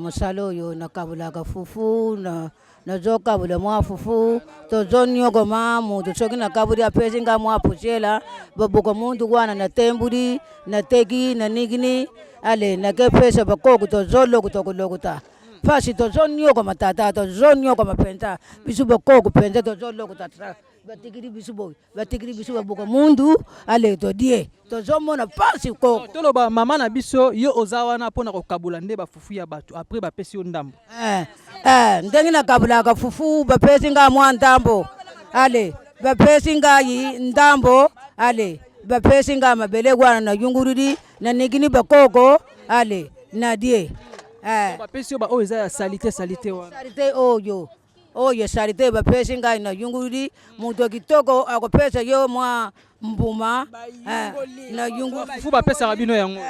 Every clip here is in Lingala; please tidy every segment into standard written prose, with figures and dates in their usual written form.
Musalo yo nakabulaga fufu na zokabula mwa fufu to zonyogo mamu to soki nakaburi apesi nga mwa pushela babuka mundu wana na temburi na tegi na nigini ale na kepesa bakoko to zolo kutokulokuta fasi to zonyogo matata to zonyogo mapenta bisu bakoko penta to zolo kutatra batigiri bisu babuka mundu ale to die to zomona fasi ko toloba mama na biso yo ozawana pona kokabula nde bafufu ya bato après bapesi yo ndambo ndenge nakabulaka fufu bapesi nga mwa ndambo ale bapesi nga yi ndambo ale bapesi nga mabele wana na yungurudi na nigini bakoko ale na die bapesi yo ba oyo eza ya salite wana salite oyo salite bapesi nga na yungurudi mutu kitoko akopesa yo mwa mbuma na yungu fufu bapesaka bino yango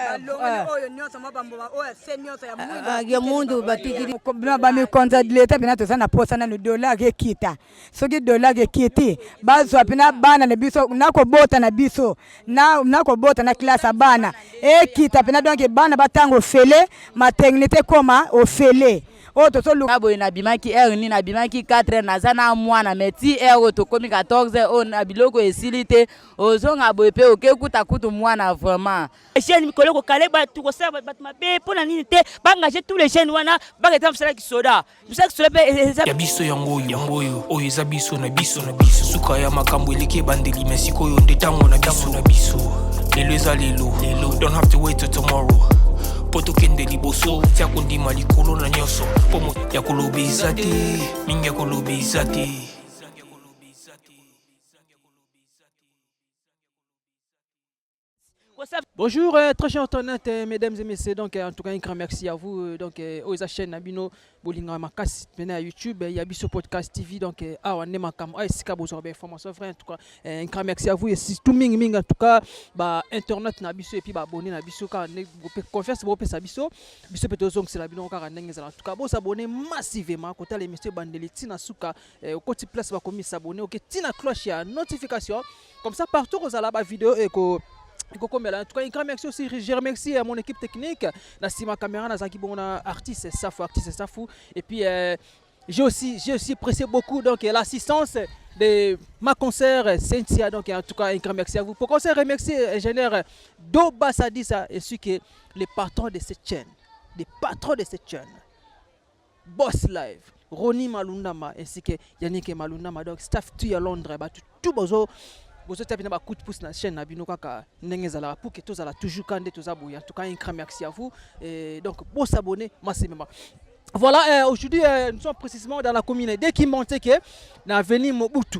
ya mundu batigiri bamikonza dileta pina toza na posa na dola ekita soki dola ekiti bazwa pina bana na biso nakobota na biso nakobota na klase ya bana ekita pina donc bana batango ofele maternité koma ofele Aboye na bimaki heure ni na bimaki 4 naza na mwana meti heure to komi 14 on na biloko esilite ozonga boye pe okekuta kutu mwana vraiment chaîne mikolo ko kale ba tu ko sa ba mabe pona nini te bangaje tous les chaînes wana bageta msala kisoda ya biso yango oyo eza biso na biso suka ya makambo eleki bandeli mesiko yo nde tango na biso lelo eza lelo don't have to wait till tomorrow poto kende liboso tia kondima likolo na nyoso pomo ya kolobiza te mingi ya kolobiza te. Bonjour, très chers internautes, mesdames et messieurs. Donc, en tout cas, un grand merci à vous. Donc, aux chaînes Nabino, Bolinga Makas, maintenant à YouTube, il y a Bisso Podcast TV. Donc, on est makam, sika besoin d'informations vraies. En tout cas, un grand merci à vous. Et si tout ming, en tout cas, bah internet Nabiso et puis bah abonner Nabiso car confiance pour pesa Bisso. Bisso peut aussi c'est la bino car en tout cas, bon s'abonner massivement. Côté les messieurs Bandeli, Tina Souka, au côté place va commis s'abonner. Ok, Tina cloche à notification. Comme ça, partout où vous allez la vidéo et que en tout cas, un grand merci aussi. Je remercie mon équipe technique. Nassima Caméra, Nazaki Bona, artiste Safou. Et puis, j'ai aussi apprécié beaucoup l'assistance de ma concert Cynthia. Donc, en tout cas, un grand merci à vous. Pour qu'on se remercie, ingénieur Doba Sadissa, ainsi que les patrons de cette chaîne. Les patrons de cette chaîne. Boss Live, Roni Malundama, ainsi que Yannick Malundama. Donc, staff tout à Londres. Tout besoin. Vous avez un coup de pouce dans la chaîne pour que tous toujours candé tous abouillés. En tout cas, un grand merci à vous. Et donc, pour s'abonner massivement. Voilà, aujourd'hui, nous sommes précisément dans la commune. Dès qu'il monte que dans l'avenue Mobutu.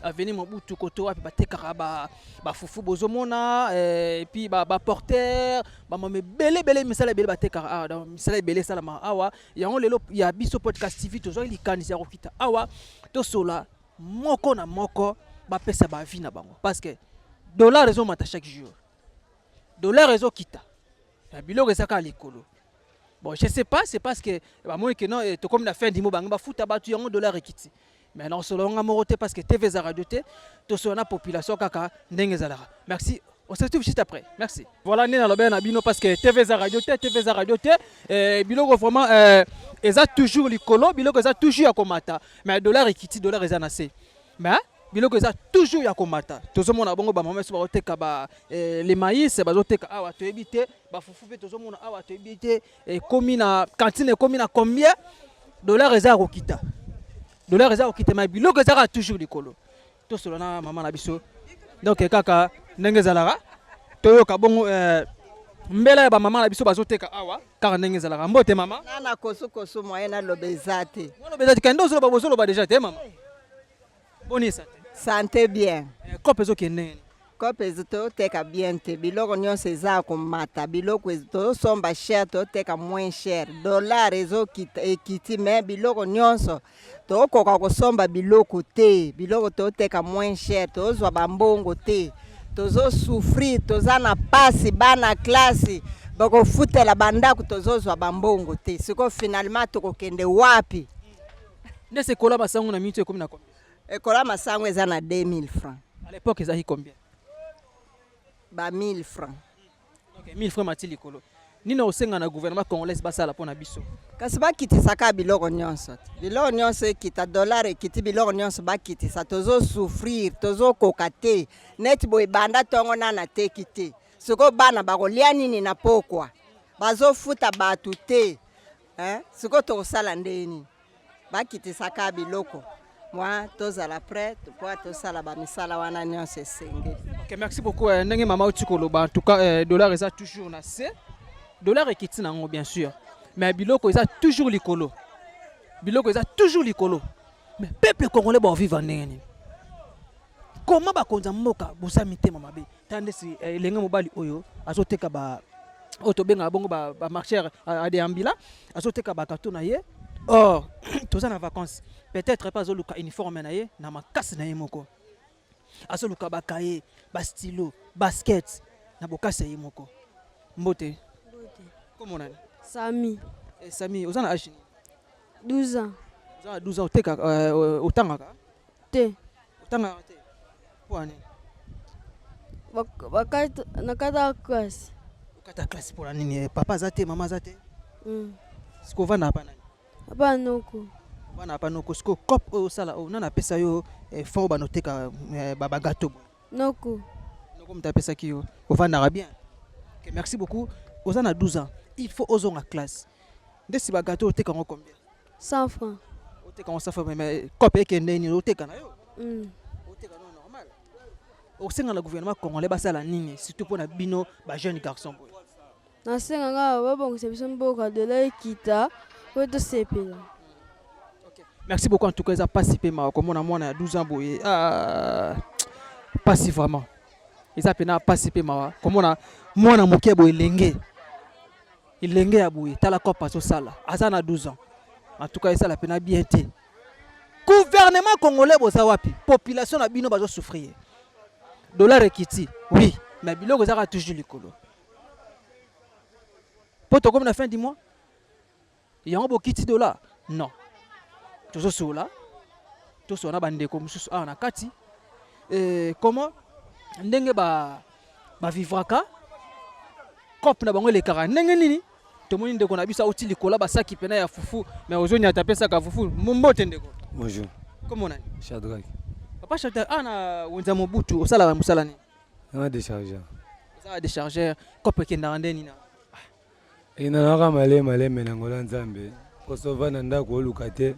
Avenue Mobutu, Koto, puis Batekara, Fufu Bozomona, et puis Porter, Belé, Misala Belé Batekara, Misala Belé Salama, Awa. Il y a Bisso Podcast TV, toujours il y a Kanisa Rokita, Awa, Tosola, Moko na Moko. Bapesa ba vie na bango parce que dollar réseau mata chaque jour dollar réseau kita ya biloko ezaka likolo bon je sais pas c'est parce que ba moi que non to comme la fin du mot banga ba futa ba tu yango dollar ekiti mais non solo nga morote parce que TV za radio te to so na population kaka ndenge zalaka merci. On se retrouve juste après. Merci. Voilà, nous allons bien bino parce que TV za radio te biloko vraiment eza toujours likolo biloko eza toujours ya komata mais dollar ekiti dollar eza na se mais biloko eza toujours ya komata tozomona bongo ba mama so ba teka ba les maïs ba zoteka awa to ebite ba fufu pe tozomona awa to ebite komi na cantine komi na combien dollar eza kokita mais biloko eza toujours likolo to solona mama na biso donc kaka ndenge zalaka toyoka bongo mbela ya ba mama na biso bazoteka awa kaka ndenge zalaka mbote mama nana koso moyen na lobezate kendo zo ba bozolo ba déjà te mama bonisa santé bien kope zo kene kope zo teka bien te biloko nyonso eza komata biloko tozosomba cher toteka moins cher dollar ezo ekiti mais biloko nyonso tokoka kosomba biloko te biloko toteka moins cher tozwa bambongo te tozosufrir toza na pasi bana klasi bakofutela bandako tozozwa bambongo te siko finalement tokokende wapi nde kola masango na minute ekomi na combien ekola masango eza na 2000 francs à l'époque eza combien ba 1000 francs donc 1000 francs mati likolo nini osenga na gouvernement congolais basala mpona biso kasi bakitisaka biloko nyonso ekita dollar ekiti biloko nyonso bakitisa tozosouffrir tozokoka te neti boye banda ntongo nana teki te sikoyo bana bakolia nini na pokwa bazofuta bato te sikoyo tokosala ndeni bakitisaka biloko mwa tozala prêt po tosala bamisala wana nyonso esengeli. Ok, merci beaucoup. Ndenge mama oti koloba en tout cas dollar eza toujours na se dollar ekiti nango bien sûr mais biloko eza toujours likolo mais peuple congolais ba vivre ndenge nini comment bakonza mboka bosami te mama be tande si elenge mobali oyo azoteka ba otobenga bongo ba marcheur adeambila azoteka ba kato na ye or toza na vacances peut-être pas azoluka uniforme na ye na makasi na ye moko azoluka bakaye ba stylo basket na bokasi ye moko mbote comment on Sami. Sami, vous en avez 12 ans. Vous avez 12 ans, autant que T. Autant que pour année. Nakata classe. Nakata classe pour l'année. Papa zate, maman zate. Ce qu'on va n'a pas. Pas noko. On n'a pas noko. Ce qu'on cop au sala, on a pesa yo fort banoté ka baba gâteau. Noko. Noko m'ta pesa ki yo. On va n'a bien. Merci beaucoup. Vous en avez 12 ans. Il faut oser en classe. Dès si gâteau, tu as combien? 100 francs. Tu as 100 francs, mais copé qui est né, tu as normal. Au sein de le gouvernement congolais, c'est la ligne, surtout pour les bino, les jeunes garçons. Na senga ba bon c'est besoin boka de la kita pour te séper. Merci beaucoup en tout cas, ça participé ma comme on a 12 ans boy. Pas si vraiment. Ils a pena participé ma comme on a moi na moké boy lengé. Il lengé à boy, t'as la copa sur sala. Azana 12 ans. En tout cas, ça la pena bien été. Gouvernement congolais bozawapi, population na bino bazo souffrir. Dollar ekiti, oui, mais biloko zaka toujours likolo. Poto comme la fin du mois, il y a un beau kiti dollar. Non. Toujours sur là. Tout sur na bande comme sous na kati. Comment ndenge ba vivra ka cop na bango le kara ndenge nini to moni ndeko na bisa outi likola ba saki pena ya fufu mais ozoni atapesa ka fufu mbote ndeko. Bonjour. Comment on a? Shadrach. Papa Shadrach ana wenza mobutu osala musala ni. Un déchargeur. Ça déchargeur cop ke ndande nina. Ina naka male menangola nzambe. Ko sova na ndako olukate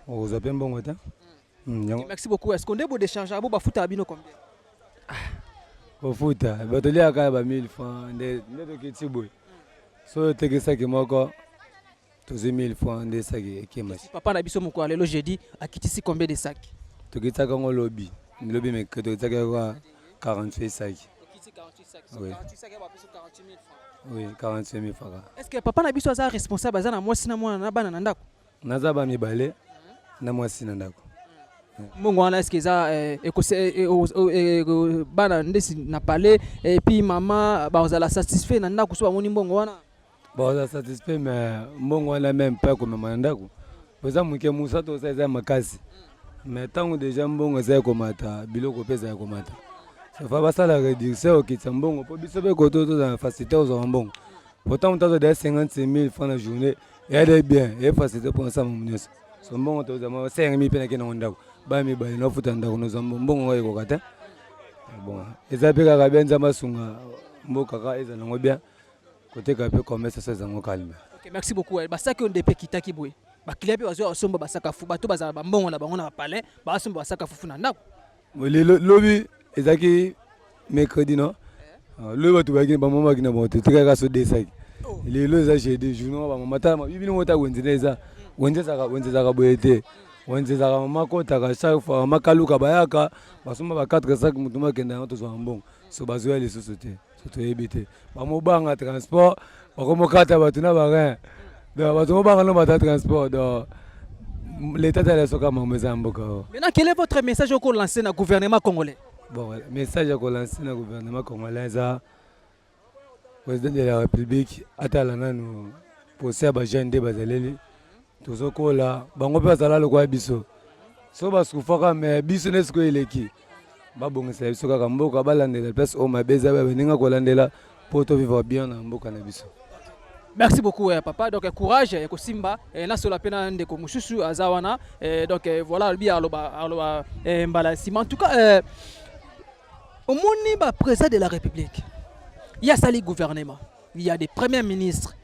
ozape mbongo ta. Merci beaucoup. Est-ce qu'on est beau décharger abo ba futa bino combien? Au foot, batoli aka ba 1000 francs de kiti boy. So teke saki moko to 1000 francs de saki ekemasi. Papa na biso moko lelo jeudi akitisi combien de sacs? To kitaka ngo lobby mais que to kitaka kwa 48 sacs. Okiti 48 sacs. Oui. 48 sacs ba biso 48 000 francs. Oui, 48 000 francs. Est-ce que papa na biso aza responsable azana mwasi na mwana na bana na ndako? Naza ba mibale na mwasi na ndako. Mungu wana est-ce que ça bana ndesi na parler et puis maman ba ozala satisfait na ndako so amoni mbongo wana ba ozala satisfait mais mbongo wana même pas comme mandako oza muke musa to za makasi mais tango déjà mbongo za komata biloko pesa ya komata ça va pas ça la réduction au kitsa mbongo po biso be koto to za facilité aux mbongo pourtant on t'a donné 55 000 francs la journée et elle est bien et facilité pour ça mon ministre son mbongo to za 5 000 pena kena ndako ba mi ba no futa ndako no zambo mbongo ngoi kokata bon eza pe ka benza masunga mboka ka eza nango bien côté ka pe commerce ça zango calme. OK, merci beaucoup. Ba saki on depe kitaki boy ba client pe wazo osomba ba saka fu bato bazala ba mbongo na bango na palais ba osomba ba saka fu na ndako lobi ezaki mercredi no le bato ba ki ba mama ki na bon te ka so de saki lelo eza jeudi journée ba mama ta bibili mota wenzeleza wenzelaka boyete wenzelaka mama kota ka chaque fois makaluka bayaka basoma ba 4 sacs mutuma kenda to zo mbongo so bazoya les sociétés surtout ebité ba mobanga transport ba komokata bato na ba rien donc bato mobanga no bata transport donc l'état de la soka mameza mboka. Maintenant quel est votre message au lancer na gouvernement congolais? Bon, message au lancer na gouvernement congolais ça président de la République atalana nous pour ça ba jeune de bazaleli tozokola bango pe azala lokwa biso so basufaka mais biso nesko eleki babongisa biso kaka mboka balandela place o mabeza ba beninga kolandela poto vivre bien na mboka na biso. Merci beaucoup papa. Donc courage et Simba et na sola pena ndeko mususu azawana donc voilà lui aloba mbala sima. En tout cas au monde président de la République. Il y a sali gouvernement, il y a des premiers ministres,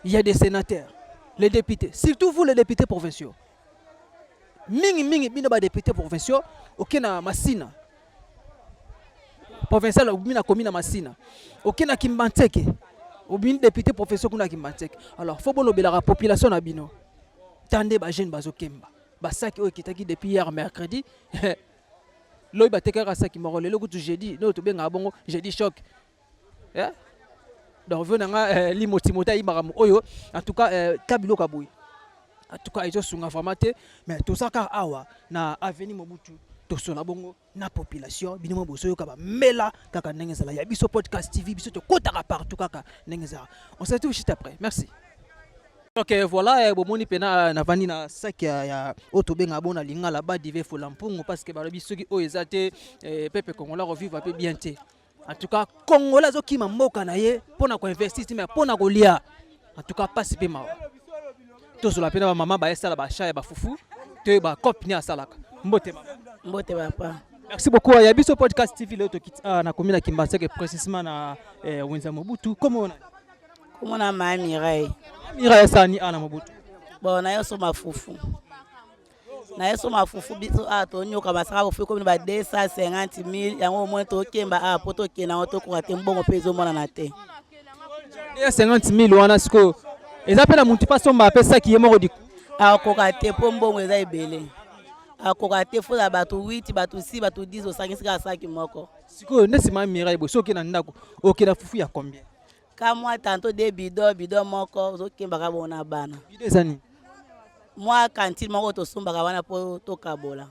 il y a des sénateurs, les députés, surtout vous les députés provinciaux. Mingi bino ba députés provinciaux okena masina. Provincial bina komina masina. Okena kimbanteke. Ou bien député professeur qu'on a qui m'attaque. Alors faut bon la population na bino. Tande ba jeune bazo kemba. Ba ça qui qui depuis hier mercredi. Loy ba tekara ça qui m'a relé le coup jeudi. Non to benga bongo jeudi choc. Donc venanga limotimota imaramu oyo. En tout cas kabilo kaboui. En tout cas ils sont informatés mais tout ça car awa na avenir Mobutu. Tosola bongo na population binimo bosoyo kaba mela kaka nengezala ya biso podcast TV biso to kotaka partout kaka nengezala. On se retrouve juste après. Merci. Ok voilà bomoni pena na vani na sac ya otobenga bona lingala ba dive folampungu parce que ba biso ki o ezate peuple congolais revivre un peu bien té. En tout cas congolais zo kima mboka na ye pona ko investir mais pona ko lia. En tout cas passe pe ma. Tosola pena ba mama ba esala ba cha ba fufu te ba copine asalaka. Mbote mama. Mbote papa. Merci beaucoup. Il y a Biso Podcast TV là na commune à Kimbaseke précisément na Wenza Mobutu. Comment on a ma Mireille. Mireille sani ana Mobutu. Bon na yo so mafufu. Na yo so mafufu biso to nyoka masaka ko fiko ba 250,000 yango mo to kemba poto kena to ko ate mbongo pezo mona na te. 50,000 wana siko. Ezapela muntu pa somba pesa ki yemo diku. Ko kate po mbongo eza ebele. Akokate fo la bato 8 bato 6 bato 10 osangisi ka saki moko. Siko nesi ma Mireille bo soki na ndako okena fufu ya combien? Ka moi tantôt des bidon moko zokemba ka bona bana. Bidon zani. Moi cantine moko to somba ka wana po to kabola.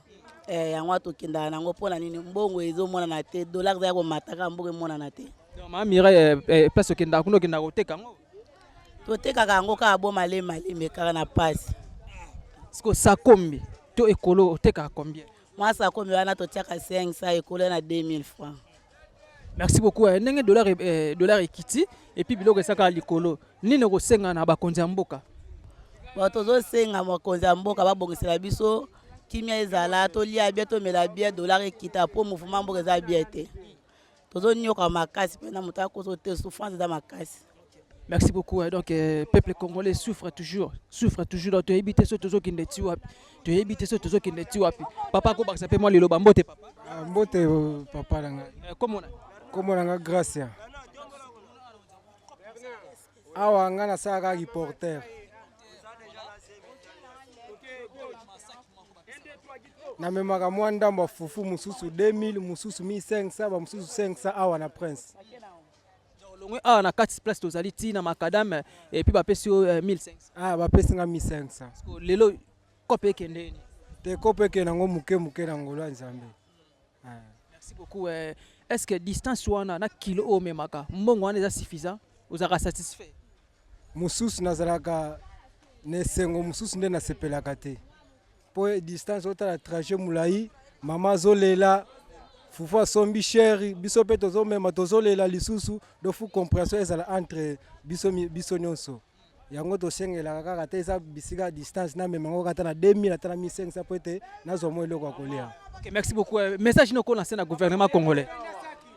Yango to kinda nango pona nini mbongo ezo mona na te dollar za ko mataka mbongo mona na te. Non ma Mireille place okenda kuno kenda koteka ngo. To teka kango ka bo male me ka na passe. Siko sakombi. To ekolo teka combien? Moi ça comme wana to tiaka 5 ça ekolo na 2000 francs. Merci beaucoup. Nenge dollar ekiti et puis biloko esaka likolo. Nini ko senga na bakonzi mboka? Ba tozo senga bakonzi mboka ba bongisela biso kimia ezala to lia bien to mela bien dollar ekita po mouvement mboka za bien te. Tozo nyoka makasi pena mutaka ko te souffrance za makasi. Merci beaucoup. Donc, peuple congolais souffre toujours. Donc, tu as évité ce toujours qui n'est pas. Papa, comment ça s'appelle moi le loba mbote papa? Mbote papa langa. Comment langa Gracia. Awa ngana saka reporter. Na memaka mwanda mwa fufu mususu 2000 mususu 1500 ba mususu 500 awa na prince. Ah na 4 places tozali tina makadam et puis ba pesi 1500. Ba pesi nga 1500. Lelo kope kendeni. Te kope ke nango muke na ngolo nzambe. Merci beaucoup. Est-ce que distance wana na kilo o memaka mbongo wana eza suffisant? Ozaka satisfait? Mususu nazalaka nesengo mususu nde na sepelaka te. Po distance otala trajet mulai mama zolela fufu sombi chéri biso pe tozo mema tozolela lisusu do fu compréhension ezala entre biso nyonso yango to sengela kaka te eza bisika distance na memango kata na 2000 ata na 1500 pote nazo mo eloko kolia. OK, merci beaucoup. Message noko lancer na gouvernement congolais.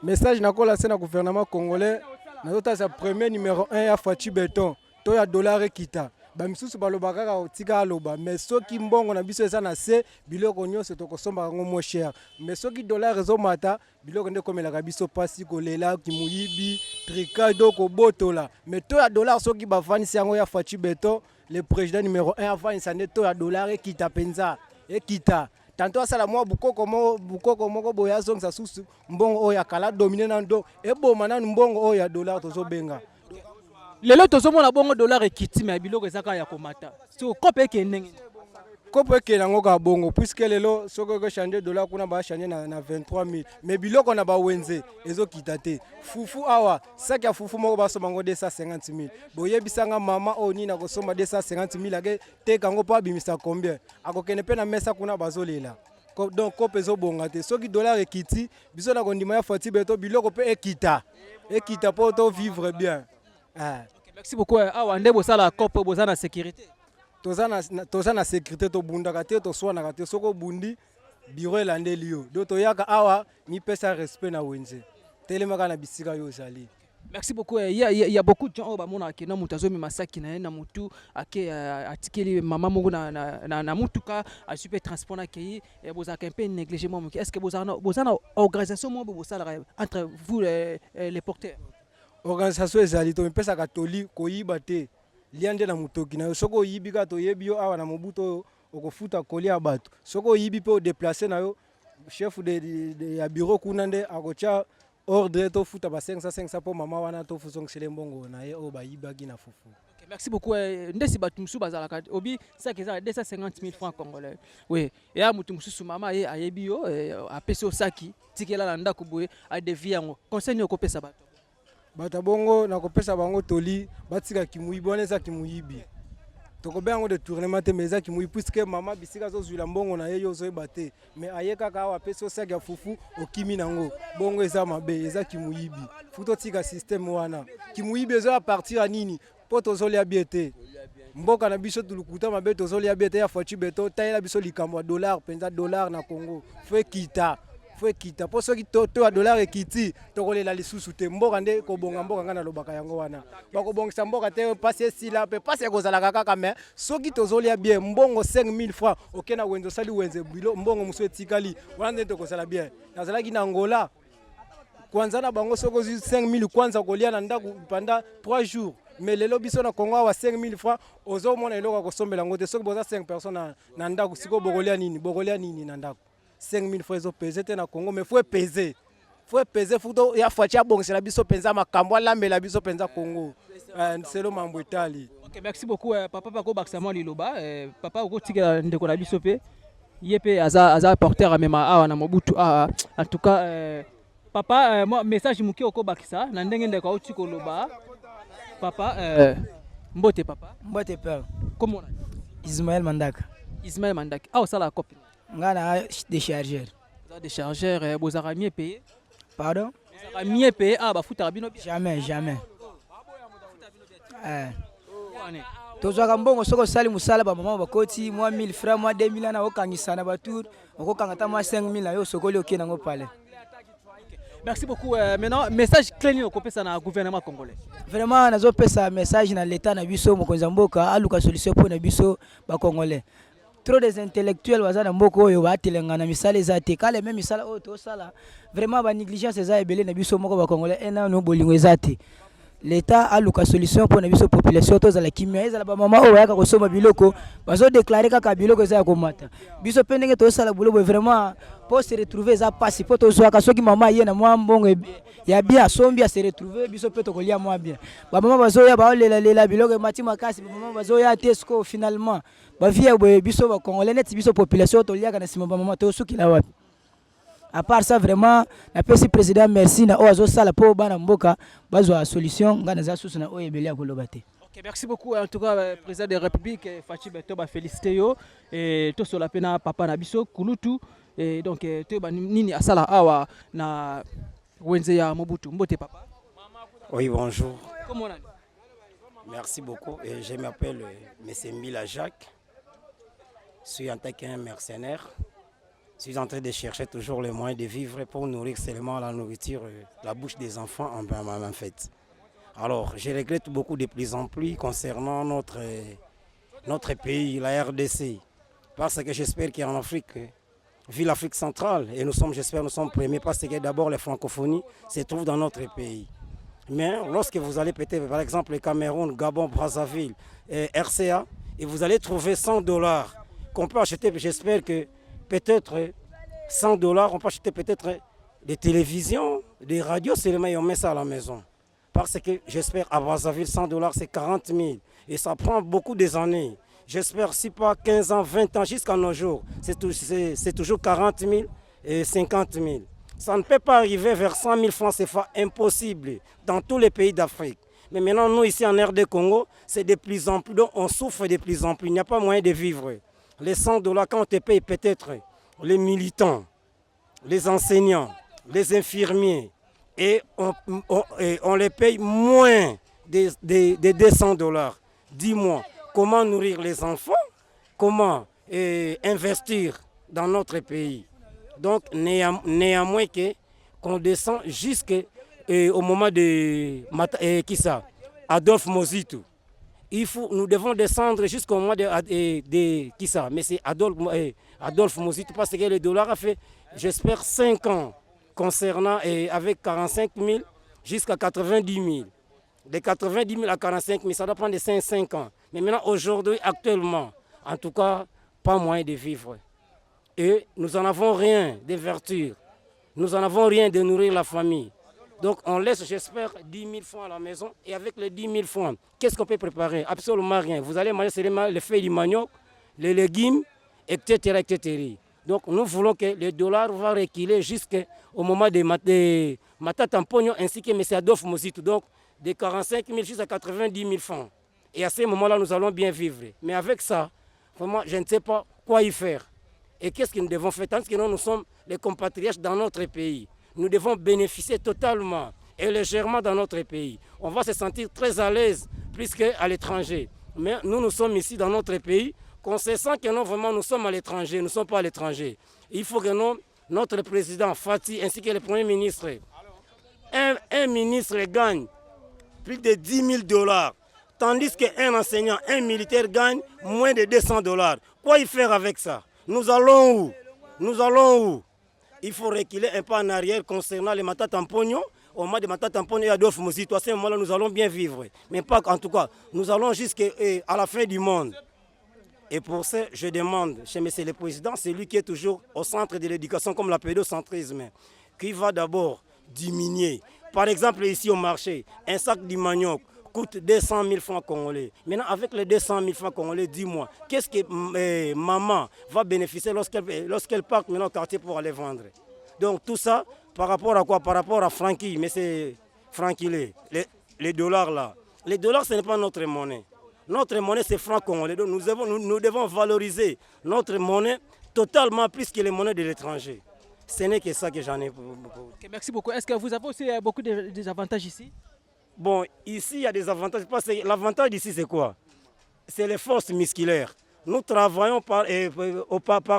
Message nako lancer na gouvernement congolais nazota sa premier numéro 1 ya Fachi Beton to ya dollar ekita. Ba misusu baloba kaka otika aloba mais soki mbongo na biso eza na se biloko nyonso tokosomba ngo mo cher mais soki dollar ezomata biloko nde komelaka biso pasi kolela kimuyibi tricado ko botola mais to ya dollar soki bafanisi yango ya Fachi Beton le président numéro 1 afanisa nde to ya dollar ekita penza ekita tanto asala mwa bukoko moko boya zongisa susu mbongo oyo akala dominer nando eboma nanu mbongo oyo ya dollar tozobenga. Lelo tozomona bongo dollar ekiti mais biloko ezaka ya komata. So kope ekendenge. Kope ekenango ka bongo puisque lelo soko ko changer dollar kuna ba changer na 23000 mais biloko na ba wenze ezokita te. Fufu awa saki ya fufu moko basoma ngo 250,000. Boyebisanga mama oni na kosoma 250,000 ake teka ngo pa bimisa combien. Akokene pe na mesa kuna bazolela. Donc kope ezobonga te. Soki dollar ekiti biso na kondima ya Fachi Beton biloko pe ekita. Ekita po to vivre bien. Okay, Merci beaucoup. Ah, on est bossa la COP, bossa la sécurité. Toza na sécurité to bundaka te to swanaka te soko bundi bureau elande lio. Do to yaka awa mi pesa respect na wenze. Telemaka na bisika yo zali. Merci beaucoup. Il y a beaucoup de gens qui ont monté masaki na mutu ake atikeli mama mongo na mutuka a super transport na kei et vous avez un peu négligé moi. Est-ce que vous avez une organisation entre vous les porteurs? Organisation ezali to pesa katoli koyiba te. Liande na mutoki na soko yibi ka to yebi yo awa na mobuto okofuta kolia bato. Soko yibi pe o déplacer na yo chef de ya bureau kunande akocha ordre to futa ba 500 pour maman wana to fusong selembongo na ye o ba yibaki na fufu. Okay, merci beaucoup. Ndesi batu musu bazalaka obi ça que ça 250 000 francs congolais. Oui, et a mutu musu mama ye ayebi yo a peso saki tikela na ndako boye a devia ngo. Conseil ni okopesa bato. Bata bongo na kopesa bango toli batika kimuyibi wana eza kimuyibi. Tokobe yango de tournement te meza kimuyibi puisque mama bisika zo zwila mbongo na ye yo zo ebate mais ayeka ka wa peso saki ya fufu okimi nango bongo eza mabe eza kimuyibi. Futo tika système wana. Kimuyibi ezo a partir à nini po tozoli abiete. Mboka na biso tulukuta mabe tozoli abiete ya fachi beto taila biso likambo dollar penza dollar na Congo. Fwe kita. Faut quitter pour ceux qui to a dollar et quitter to kolela lisusu te mboka nde ko bonga mboka ngana lobaka yango wana bako bongisa mboka te passer si la pe passer ko zala kaka mais soki tozolia bien mbongo 5000 francs okena wenzo sali wenze bilo mbongo muso etikali wana nde to ko sala bien nazala ki na Angola kwanza na bango soko 5000 kwanza kolia na ndaku pendant 3 jours mais lelo biso na Congo wa 5000 francs ozo mona eloko ko sombela ngote soki boza 5 personnes na ndaku siko bokolia nini na ndaku 5000 francs au pesé na Congo mais faut peser faut ya facha bongisa la biso penza makambo lambela biso penza Congo c'est le mambo etali. OK, merci beaucoup papa bako bakisama liloba papa oko tika ndeko na biso pe yepe aza porteur mema awa na mobutu en tout cas papa moi message muki oko bakisa na ndenge ndeko auti ko loba papa mbote père comment Ismaël Mandaka ah ça la copie ngana déchargeur. Vous avez des chargeurs, vous avez mieux payé? Pardon? Vous avez mieux payé? Ah, bah, foutre bien. Jamais. Tozwaka mbongo soko sali musala ba mama bakoti moi 1000 francs moi 2000 na okangisa na batour okokanga ta moi 5000 na yo sokoli okena ngo pale. Merci beaucoup. Maintenant message clé au kopesa na gouvernement congolais. Vraiment nazo pesa message na l'état na biso mokonza mboka aluka solution pour na biso ba congolais. Trop des intellectuels wazana mboko oyo batelenga na misala ezate kale même misala oyo to sala vraiment ba négligence eza ebele na biso moko ba congolais ena no bolingo ezate l'état aluka solution pour na biso population to zala kimia ezala ba mama oyo yaka kosoma biloko bazo déclarer kaka biloko eza ya komata biso pendenge to sala bulobo vraiment pour se retrouver za passe pour to zoaka soki mama ye na mwa mbongo ya bien sombi a se retrouver biso pe to kolia mwa bien ba mama bazo ya ba olela biloko mati makasi ba mama bazo ya tesco finalement ba via biso ba congolais net biso population to liaka na sima ba mama to suki la wapi. À part ça vraiment na pesi président merci na oazo sala po bana mboka bazwa solution ngana za susu na oyebeli ya kolobate. OK, merci beaucoup en tout cas président de la République Fachi Beto ba féliciter yo et to sola pena papa na biso kulutu et donc to ba nini asala awa na wenze ya Mobutu mbote papa. Oui, bonjour. Comment on a? Merci beaucoup et je m'appelle monsieur Mila Jacques. Je suis en tant qu'un mercenaire. Je suis en train de chercher toujours les moyens de vivre pour nourrir seulement la nourriture, la bouche des enfants en fait. Alors, je regrette beaucoup de plus en plus concernant notre pays, la RDC. Parce que j'espère qu'en Afrique, vu l'Afrique centrale, et j'espère nous sommes premiers parce que d'abord les francophonies se trouvent dans notre pays. Mais lorsque vous allez peut-être, par exemple, le Cameroun, Gabon, Brazzaville, RCA, et vous allez trouver $100 qu'on peut acheter, j'espère que peut-être $100, on peut acheter peut-être des télévisions, des radios, seulement et on met ça à la maison. Parce que j'espère à Brazzaville, $100, c'est 40 000. Et ça prend beaucoup des années. J'espère si pas 15 ans, 20 ans, jusqu'à nos jours, c'est toujours 40 000 et 50 000. Ça ne peut pas arriver vers 100 000 francs, c'est impossible dans tous les pays d'Afrique. Mais maintenant, nous ici en RD Congo, c'est de plus en plus, donc on souffre de plus en plus. Il n'y a pas moyen de vivre. Les $100, quand on te paye peut-être les militants, les enseignants, les infirmiers, et on les paye moins des 200 $. Dis-moi, comment nourrir les enfants? Comment investir dans notre pays? Donc, néanmoins qu'on descend jusqu'au moment de Adolphe Mozito. Nous devons descendre jusqu'au moment de qui ça? Mais c'est Adolphe Mozito, parce que le dollar a fait, j'espère, 5 ans concernant avec 45 000 jusqu'à 90 000. De 90 000 à 45 000, ça doit prendre 5 ans. Mais maintenant, aujourd'hui, actuellement, en tout cas, pas moyen de vivre. Et nous n'en avons rien de vertu. Nous n'en avons rien de nourrir la famille. Donc on laisse, j'espère, 10 000 francs à la maison. Et avec les 10 000 francs, qu'est-ce qu'on peut préparer? Absolument rien. Vous allez manger seulement les feuilles du manioc, les légumes, etc., etc. Donc nous voulons que le dollar va reculer jusqu'au moment de Matata Ampogno ainsi que M. Adolphe Mozito. Donc de 45 000 jusqu'à 90 000 francs. Et à ce moment-là, nous allons bien vivre. Mais avec ça, vraiment, je ne sais pas quoi y faire. Et qu'est-ce que nous devons faire? Tant que nous sommes les compatriotes dans notre pays. Nous devons bénéficier totalement et légèrement dans notre pays. On va se sentir très à l'aise plus qu'à l'étranger. Mais nous sommes ici dans notre pays, qu'on se sent que non, vraiment, nous sommes à l'étranger, nous ne sommes pas à l'étranger. Il faut que notre président Fati ainsi que le Premier ministre, un ministre gagne plus de 10 000 $, tandis qu'un enseignant, un militaire gagne moins de 200 $. Quoi y faire avec ça? Nous allons où? Nous allons où? Il faut reculer un peu en arrière concernant les Matata Ampogno. Au moment de Matata Ampogno et Adolphe Mozito, à ce moment-là, nous allons bien vivre. Mais pas en tout cas, nous allons jusqu'à la fin du monde. Et pour ça, je demande chez M. le Président, c'est lui qui est toujours au centre de l'éducation comme la pédocentrisme, qui va d'abord diminuer. Par exemple, ici au marché, un sac de manioc coûte 200 000 francs congolais. Maintenant, avec les 200 000 francs congolais, dis-moi, qu'est-ce que maman va bénéficier lorsqu'elle part maintenant au quartier pour aller vendre? Donc tout ça, par rapport à quoi? Par rapport à Francky, mais c'est Francky, les dollars là. Les dollars, ce n'est pas notre monnaie. Notre monnaie, c'est franc congolais. Donc nous devons valoriser notre monnaie totalement plus que les monnaies de l'étranger. Ce n'est que ça que j'en ai. Okay, merci beaucoup. Est-ce que vous avez aussi beaucoup de avantages ici? Bon, ici, il y a des avantages. L'avantage ici, c'est quoi? C'est les forces musculaires. Nous travaillons par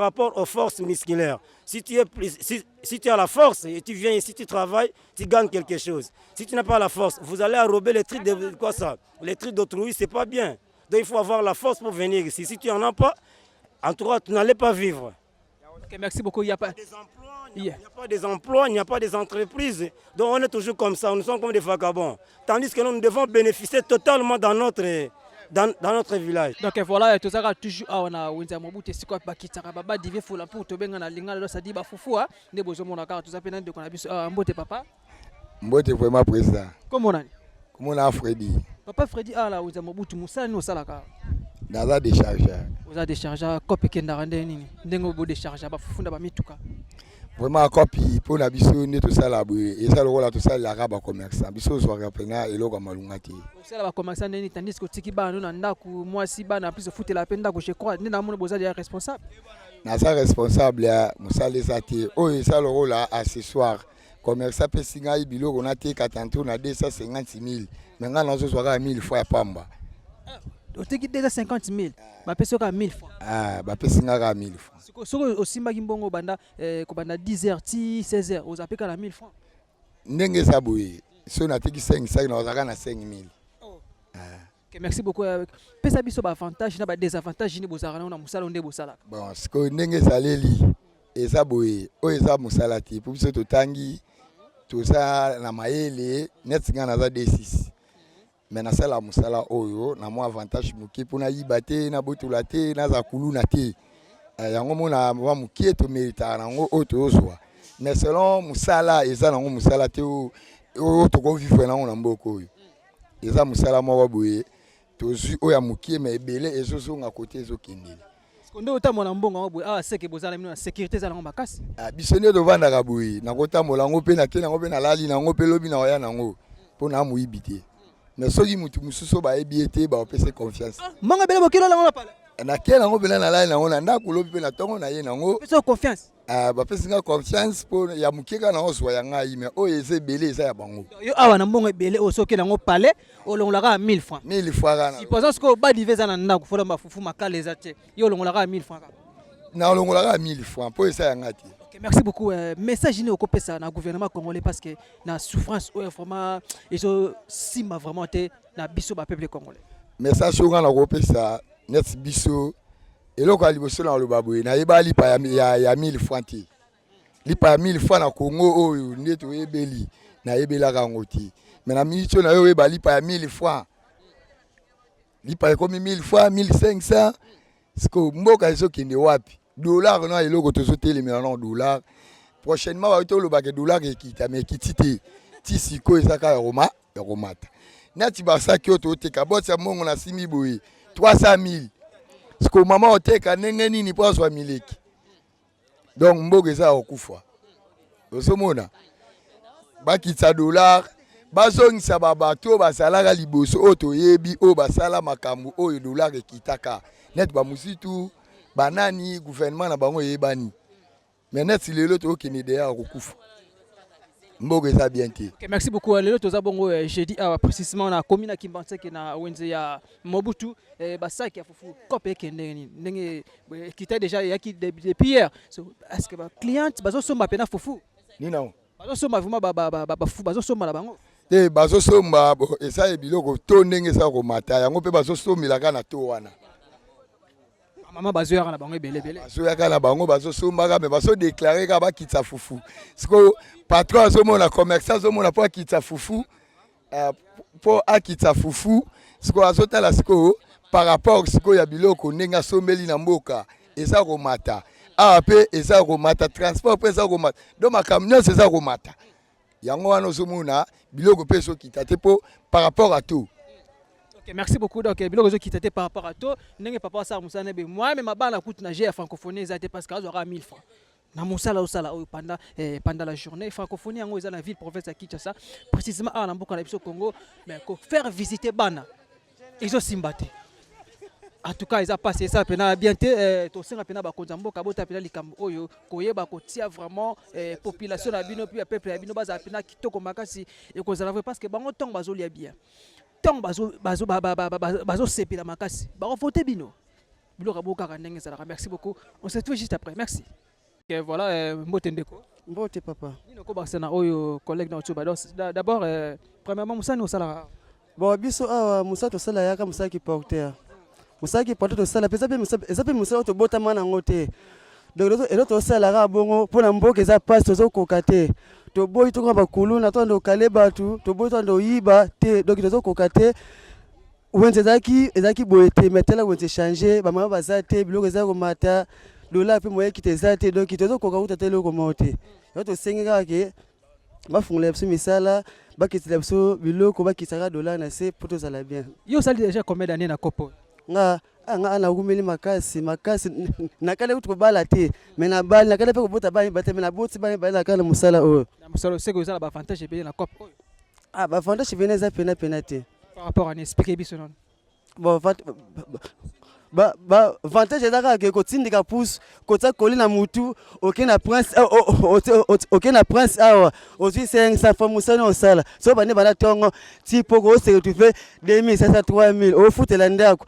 rapport aux forces musculaires. Si tu as la force et tu viens ici, tu travailles, tu gagnes quelque chose. Si tu n'as pas la force, vous allez enrober les trucs de quoi ça? Les trucs d'autrui, c'est pas bien. Donc il faut avoir la force pour venir ici. Si tu n'en as pas, en tout cas, tu n'allais pas vivre. Okay, merci beaucoup. Il n'y a pas des emplois, il n'y a pas des entreprises. Donc on est toujours comme ça, nous sommes comme des vagabonds. Tandis que nous devons bénéficier totalement dans notre village. Donc voilà, tout ça toujours on a Winza Mobutu c'est quoi bakitaka baba divie fola pour to benga na linga lo sadi ba fufua nde bozomo na carte tout ça pena de kona biso mbote papa. Mbote vraiment président. Comment nani? Comment na Freddy? Papa Freddy la Winza Mobutu musala no sala ka. Naza déchargeur. Vous avez déchargeur copie kenda rande nini? Ndengo bo déchargeur ba fufunda ba mituka. Vraiment copie pour na biso ne tout ça là et ça le rôle tout ça la raba commerçant biso so rapena eloko malungati. Ça la commerçant nini tandis que tiki ba no na ndaku moi si ba na plus foutre la peine je crois ni na mon bozali responsable. Na ça responsable ya musale zati o ça le rôle accessoire commerçant pe singa ibilo on a té katanto na 250 000 maintenant on se soira 1000 fois pamba. O tiki 250 000 ba peso ka 1000 francs. Ah ba pesinga ka 1000 francs. Soko osimba kimbongo banda ko banda 10h 16h aux apeka la 1000 francs. Ndenge ça boye so na tiki 5 na ozaka na 5000. Okay, merci beaucoup. Pesa biso ba avantage na ba désavantage ni bozara na musala onde bosala. Bon, ce que ndenge saleli et ça boye o eza musala ti pour biso to tangi tout ça na maele net singa na za D6. Mais na sala musala oyo na mo avantage muki pona yibate na botula te na za kuluna te. Yango mona wa muki to mérita nango oto ozwa. Mais selon musala eza nango musala te o to ko vivre nango na mboko oyo. Eza musala mo boye tozu oya muki mais belé ezozo nga côté ezokendele. Ndo otamona mbongo boye seke bozala mino na sécurité za nango makasi. Bisone do vanda ka boye na kotambola ngo pe na te nango pe na lali nango pe lobi na oya nango pona mu ibité. Mais soki mutu mususo ba ebiete ba opese confiance. Manga bele bokilo la ngona pala. Na kela ngo bela na lali nango na ndako lobi pe na tongo na ye nango. Opese confiance. bapesi nga confiance mpo ya mokie kaka na ozwa ya ngai me oyo eza ebele eza ya bango yo awa na mbongo ebele osoki nango pale olongolaka 1000 francs 1000 francs kana supposons que badive eza na ndako fola mafufu makala eza te yo olongolaka 1000 francs na olongolaka 1000 francs mpo eza ya ngai te. Merci beaucoup. Message ni okopesa na gouvernement congolais parce que na souffrance vraiment ils sima vraiment te na biso ba peuple congolais. Message nga na kopesa net biso eloko ali boso na lobaboye na yeba lipa ya 1000 francs te. Lipa ya 1000 francs na Congo oyo ndeto yebeli na yebela kango te. Mais na minute na yo yeba lipa ya 1000 francs. Lipa ya komi 1000 francs 1500 siko mboka eso kende wapi? Dollar non eloko tozo telemela non dollar prochainement ba to lobake dollar ekita mais kitite ti siko ezaka ya romata nati ba saki oto teka botsa mongo na simi boye 300 000 siko mama oteka ndenge nini po aswa mileki donc mboka eza okufa osomona bakitsa dollar bazongisa babato basalaka liboso oto yebi o basala makambo oyo dollar ekitaka net ba musitu banani gouvernement na bango yebani mais net lelo to kini de ya kokufa mbogo eza bien te. Okay, merci beaucoup lelo toza bongo jeudi précisément na commune Kimbantseke na wenze ya Mobutu basaki ya fufu kope kende ndenge kita déjà yaki depuis hier so est-ce que ba client bazo somba pena fufu ni non bazo somba vraiment ba fufu bazo somba la bango te bazo somba esa ebiloko to ndenge sa ko mata yango pe bazo somila kana to wana Maman bazoyaka na bango ebele. Bazoyaka na bango bazosombaka mais bazo déclarer ka bakitsa fufu. Siko patron azomona commerçant azomona po akitsa fufu po akitsa fufu siko azotala siko par rapport siko ya biloko ndenge sombeli na mboka eza ko mata. Pe eza ko mata transport pe eza ko mata. Donc ma camion eza ko mata. Yango wana azomona biloko pe so kitate po par rapport à tout. Okay, merci beaucoup. Donc, biloko zo kitete par rapport à toi. Ndenge papa sa musana be moi même mabana coûte na GF francophonie ça parce que aura 1000 francs. Na musala osala pendant la journée francophonie yango eza na ville province ya Kinshasa précisément à na mboka na biso Congo mais ko faire visiter bana. Ils ont simbaté. En tout cas, ils ont passé ça pena bien te to senga pena ba konza mboka bota pena likambo oyo koyeba ko tia vraiment population na bino puis peuple ya bino baza pena kitoko makasi et ko zala parce que bango tong bazo lia bien. Tant bazo sepela makasi ba voter bino biloko boka ndenge ezalaka. Merci beaucoup, on se retrouve juste après. Merci. Okay, voilà mbote ndeko mbote papa nino ko basana oyo collègue na otuba d'abord premièrement musani osala bon biso awa musato sala yaka musaki porteur musaki porteur to sala pesa pe musala to bota mana ngote donc elo to sala ka bongo pona mboka eza passe tozo kokate to boy to ngaba kuluna to ndo kaleba tu to boy to ndo yiba te donc tozo kokate wenze ezaki boete metela wenze changer ba mama bazate biloko eza ko mata dollar pe moye kitezate donc tozo koka utata loko mote yo to sengeka ke bafungula biso misala bakitela biso biloko bakitaka dollar na se poto zala bien. Yo sali déjà combien d'années na kopo nga ana kumeli makasi nakale kuti kobala te mais na bali nakale pe kobota bani bate mais na boti bani bali nakala musala oyo na musala c'est que ça ba avantage pe na kopo ba avantage vene za pena te par rapport à expliquer biso non bon avantage ezaka ke kotindika pousse kota koli na mutu okena prince okena prince awa ozwi 500 fois musana osala so bane bana tongo tipo ko se tu fais 2500 3000 ofutela ndako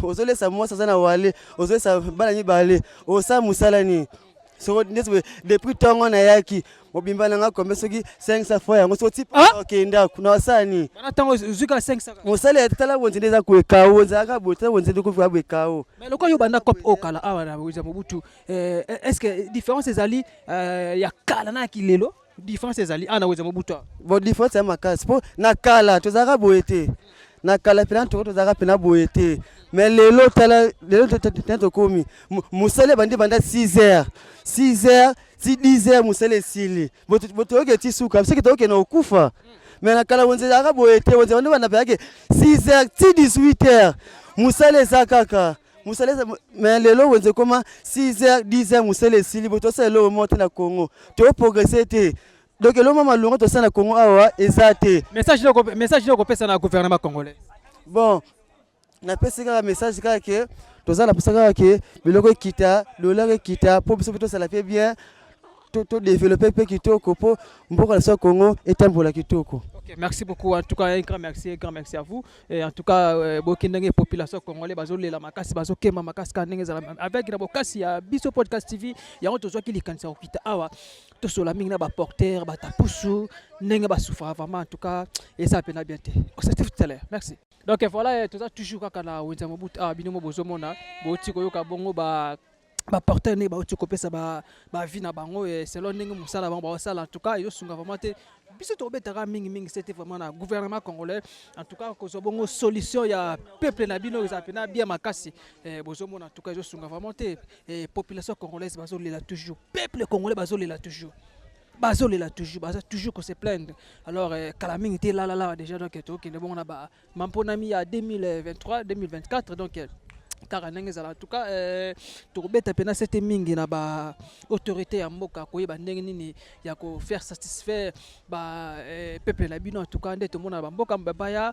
ozolesa mwasa sana wale ozolesa bana ni bale osa musala ni so depuis tongo na yaki mobimba nanga kombe soki 500 fois yango so tipo okenda kuna wasani bana tongo zuka 500 mosala etala wonze ndeza kuekao zaka bota wonze ndiko kwa bekao mais loko yo banda cop okala awa na wiza Mobutu est-ce que différence ezali ya kala na kilelo différence ezali ana wiza Mobutu bon différence ya makasi po na kala tozaka boete na kala pena to zaka pena boete mais lelo tento komi musale bandi banda 6h si 10h musale sili boto oke tisuka parce que to oke na okufa mais na kala wonze zaka boete wonze bandi banda peke 6h ti 18h musale zakaka musale mais lelo wonze koma 6h 10h musale sili boto sala lo monte na Congo to progresser te. Donc le moment longo to sana Congo awa ezate message loko pesa na gouvernement congolais. Bon na pesa ka message ka ke to zala pesa ka ke biloko kita dollar kita po biso to sala fait bien to développer pe kitoko po mboka na Congo etambola kitoko. Ok, merci beaucoup. En tout cas, un grand merci à vous. Et en tout cas, bokindenge population congolaise bazolela makasi bazokema makasi kanenge avec na bokasi ya biso podcast TV ya on tozo ki likanisa okita awa to sola mingi na ba porteur ba tapusu ndenge ba souffra vraiment en tout cas et ça pena bien te. C'était tout à l'heure. Merci. Donc voilà, tout ça toujours kaka na wenza mobutu binomo bozomona boti koyoka bongo ba porteur ne ba oti kopesa ba vie na bango et selon ndenge musala bango ba sala en tout cas yo sunga vraiment te biso to betaka mingi c'était vraiment na gouvernement congolais en tout cas ko bongo solution ya peuple na bino za pena bien makasi bozomona en tout cas yo sunga vraiment te population congolaise bazolela toujours peuple congolais bazolela toujours toujours qu'on se plaindre alors Kalaming était là déjà donc ok bon on a ba mamponami à 2023 2024 donc en tout cas tokobeta pena c'était mingi na ba autorité ya mboka koyeba ndenge nini ya ko faire satisfaire ba peuple na bino en tout cas ndeto mona ba mboka mbaya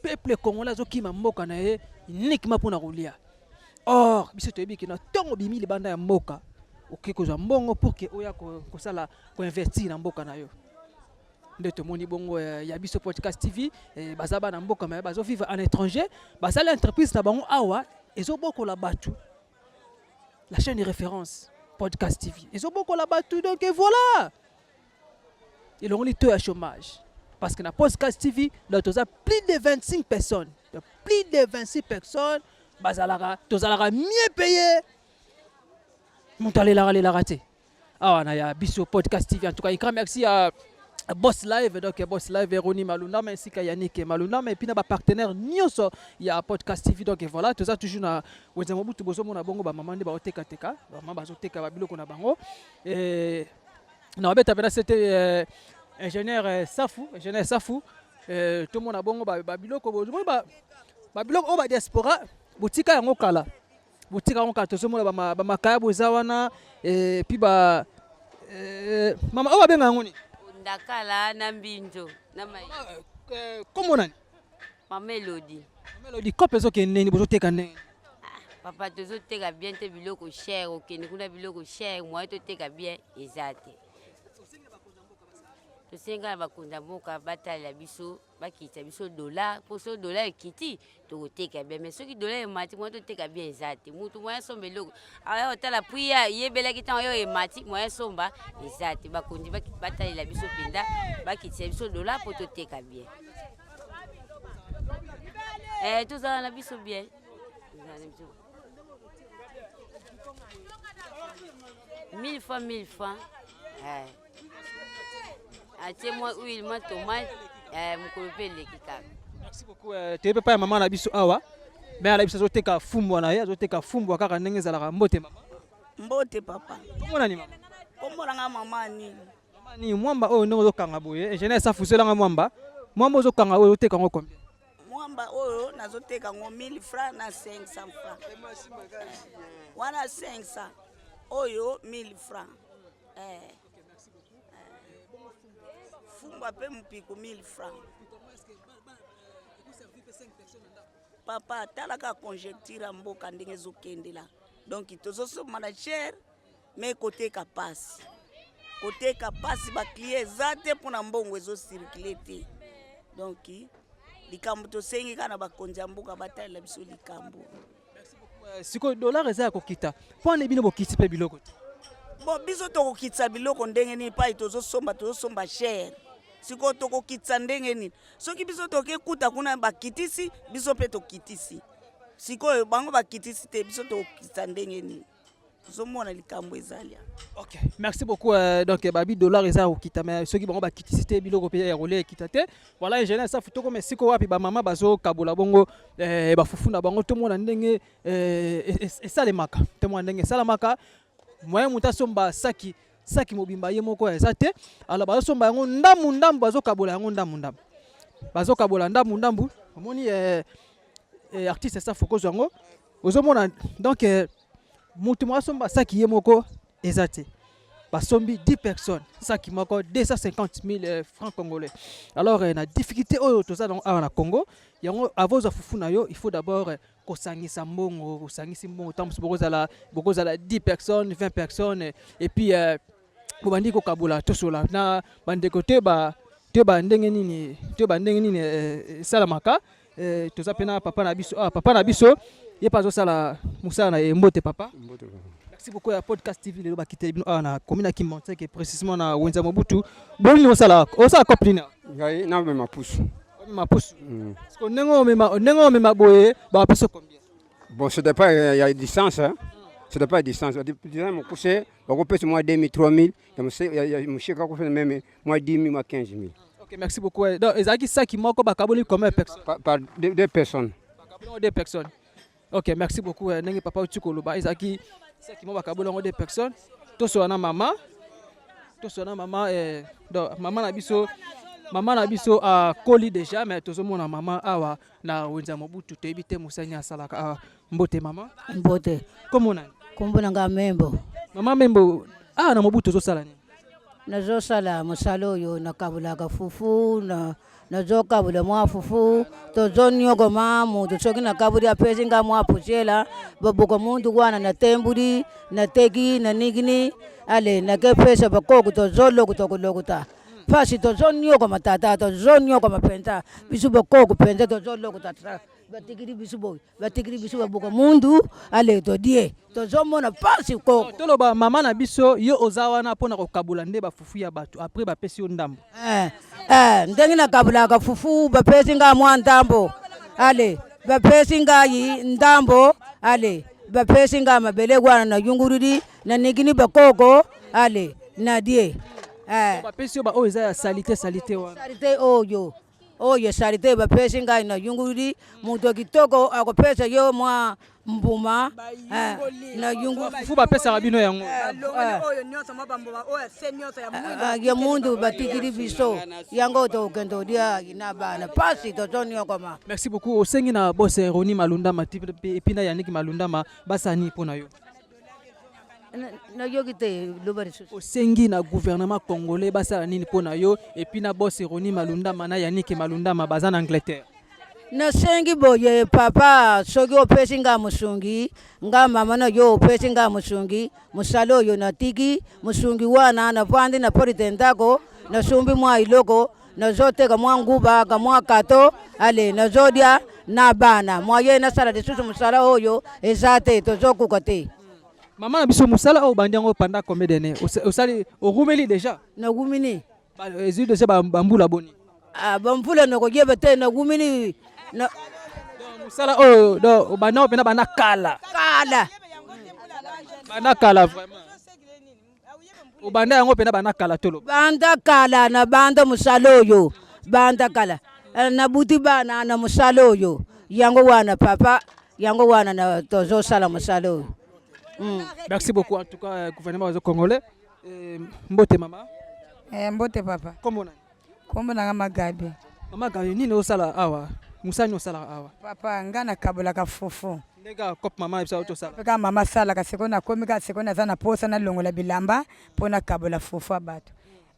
peuple congolais zokima mboka na ye uniquement pour na rolia or biso toyebi ki na tongo bimi libanda ya mboka ok kozwa mbongo pour que oya kosala ko investir na mboka na yo ndeto moni bongo ya biso podcast TV bazaba na mboka mais bazo vivre en étranger basala entreprise na bango awa ezo boko la batu la chaîne de référence podcast TV ezo boko la batu donc voilà ils ont eu à chômage parce que na podcast TV là tu as plus de 25 personnes bazalaka tozalaka mieux payé montale la raté ah na ya biso podcast TV en tout cas grand merci à Boss Live donc Boss Live Roni Malunda mais ainsi que Yannick Malunda mais puis na ba partenaire nyonso ya podcast TV donc voilà tout ça toujours na wenza mobutu bozo mona bongo ba maman de ba oteka maman bazoteka ba biloko na bango et na beta bena c'était ingénieur Safou tout le monde a bongo ba biloko bozo ba biloko o ba diaspora botika yango kala botika yango kala tozo mona ba makaya bozawana et puis ba mama o ba benga ngoni ndakala na mbinjo na mai comment nani Mamelody kope zo keneni bozo teka nene papa tozo teka bien te biloko cher okende kuna biloko cher moi to teka bien ezate tosenga bakonza mboka batala biso bakita biso dollar poso dollar ekiti to teka bien mais soki dollar emati moi to teka bien ezate mutu moi somba eloko ayo tala puya yebela kitan yo emati moi somba ezate bakonzi batala biso pinda bakita biso dollar po to teka bien tout ça na biso bien mille francs moi huile ma tomate mukopele kikaka. Merci beaucoup. Tu peux pas maman na biso awa. Mais ala biso zoteka fumbwa na ye, zoteka fumbwa kaka ndenge zalaka mbote mama. Mbote papa. Komona ni mama. Komona nga mama ni. Mama ni mwamba oyo ndenge zokanga boye. Je sa fusela nga mwamba. Mwamba zokanga oyo zoteka ngo combien? Mwamba oyo nazoteka ngo 1000 francs na 500 francs. Wana 500. Oyo 1000 francs. Fumba pe mpiko 1000 francs. Papa talaka conjecture mboka ndenge zokendela. Donc tozoso manager mais côté kapasi. Côté kapasi ba client zate pona mbongo ezo circuler te. Donc likambo to sengi kana bakonza mboka batala biso likambo. Siko dollar eza kokita. Pone bino bokiti pe biloko. Bon biso to kokitsa biloko ndenge ni pa tozosomba cher. Siko toko kitsa ndenge nini soki biso toke kuta kuna bakitisi biso pe tokitisi siko bango bakitisi te biso tokitsa ndenge nini tozomona likambo ezalia. OK merci beaucoup donc babi dollar eza okita mais soki bango bakitisi te biloko pe ya relais kitate voilà ingénieur ça futo comme siko wapi ba mama bazo kabola bongo ba fufuna bango to mona ndenge esalemaka to mona ndenge esalemaka moyen mutasomba saki mobimba ye moko eza te alors bazosomba yango ndambu bazokabola yango ndambu bazokabola ndambu omoni artiste ça foko zango ozomona donc mutu mo asomba saki ye moko eza te basombi 10 personnes saki moko 250 000 francs congolais alors na difficulté oyo toza na Congo yango avoza fufuna yo il faut d'abord kosangisa mbongo tambo bokozala 10 personnes 20 personnes et puis bobandi kokabula tosola na bandeko te ba ndenge nini salamaka toza pena papa na biso ye pa zosala musala na mbote papa. Merci beaucoup à Podcast TV le bakite bino na commune Kimonte que précisément na Wenza Mobutu boni osala koplina ngai na me mapusu parce que nengo me maboye ba peso combien. Bon, ce départ il y a distance hein. Ce départ distance depuis mon poussé ba ko pese moi 2000 3000 ya mushika ko fait même moi 10 000 moi 15 000. OK, merci beaucoup. Donc ezaki ça qui moko ba kaboli combien personnes par deux personnes. Deux personnes. OK, merci beaucoup. Nengi papa utukolo ba ezaki ça qui m'a kaboli des personnes. Toso na maman donc maman na biso a koli déjà mais tozo mona maman awa na Wenza Mobutu te bite musanya salaka mbote mama mbote komo nani kombo nanga Membo mama Membo na Mobutu zo sala ni nazo sala musalo yo nakabula ka fufu na zo kabula mwa fufu tozo nyogo mamu tochoki na kaburi apezi nga mwa pujela babuko mundu wana na temburi na tegi na nigini ale na kepesa bakoko tozo lokuta pasi tozo nyogo matata tozo nyogo mapenta bisu bakoko penta tozo lokuta batikiri bisu babuko mundu ale to die tozo mona pasi koko toloba mama na biso yo ozawa na pona kokabula nde bafufu ya bato après bapesi yo ndambo ndenge na kabula ka fufu bapesi nga mwa ndambo ale bapesi nga yi ndambo ale bapesi nga mabele gwana na yungurudi na nigini bakoko ale na die bapesi yo ba oza ya salite wana salite oyo salite bapesi nga na yungurudi muto kitoko akopesa yo mwa mbuma na yungu fufu bapesa rabino yango oyo nyosa mabamba oyo se nyosa ya mwindu ya mundu batikiri biso yango to kendo dia ina bana pasi to tonyo koma. Merci beaucoup osengi na boss Roni Malundama epina Yannick Malundama basani pona yo na yogite lobari osengi na gouvernement congolais basala nini pona yo epina boss Roni Malundama na Yannick Malundama bazana Angleterre na sengi boye papa sogi opesi nga musungi nga mama na yo opesi nga musungi musalo yo na tiki musungi wana na pandi na politendako na sumbi mwa iloko na zote ka mwa nguba ka mwa kato ale na zodia na bana mwa ye na sala de susu musala oyo ezate tozokuka te. Mama na biso musala o bandiango panda combien d'années osali orumeli déjà na gumini ezu de ba bambula boni bambula na ko yebe te na gumini na musala o do bana opena bana kala vraiment obanda yango pena bana kala tolo banda kala na banda musalo yo banda kala na buti bana na musalo yo yango wana papa yango wana na tozo sala musalo. Merci beaucoup en tout cas gouvernement congolais mbote mama mbote papa kombo na Magabi mama Gabi nini osala awa musani osala awa papa ngana kabula ka fufu ndega kop mama bisa otosala ka mama sala ka sekona komika sekona zana posa na longola bilamba pona kabula fufu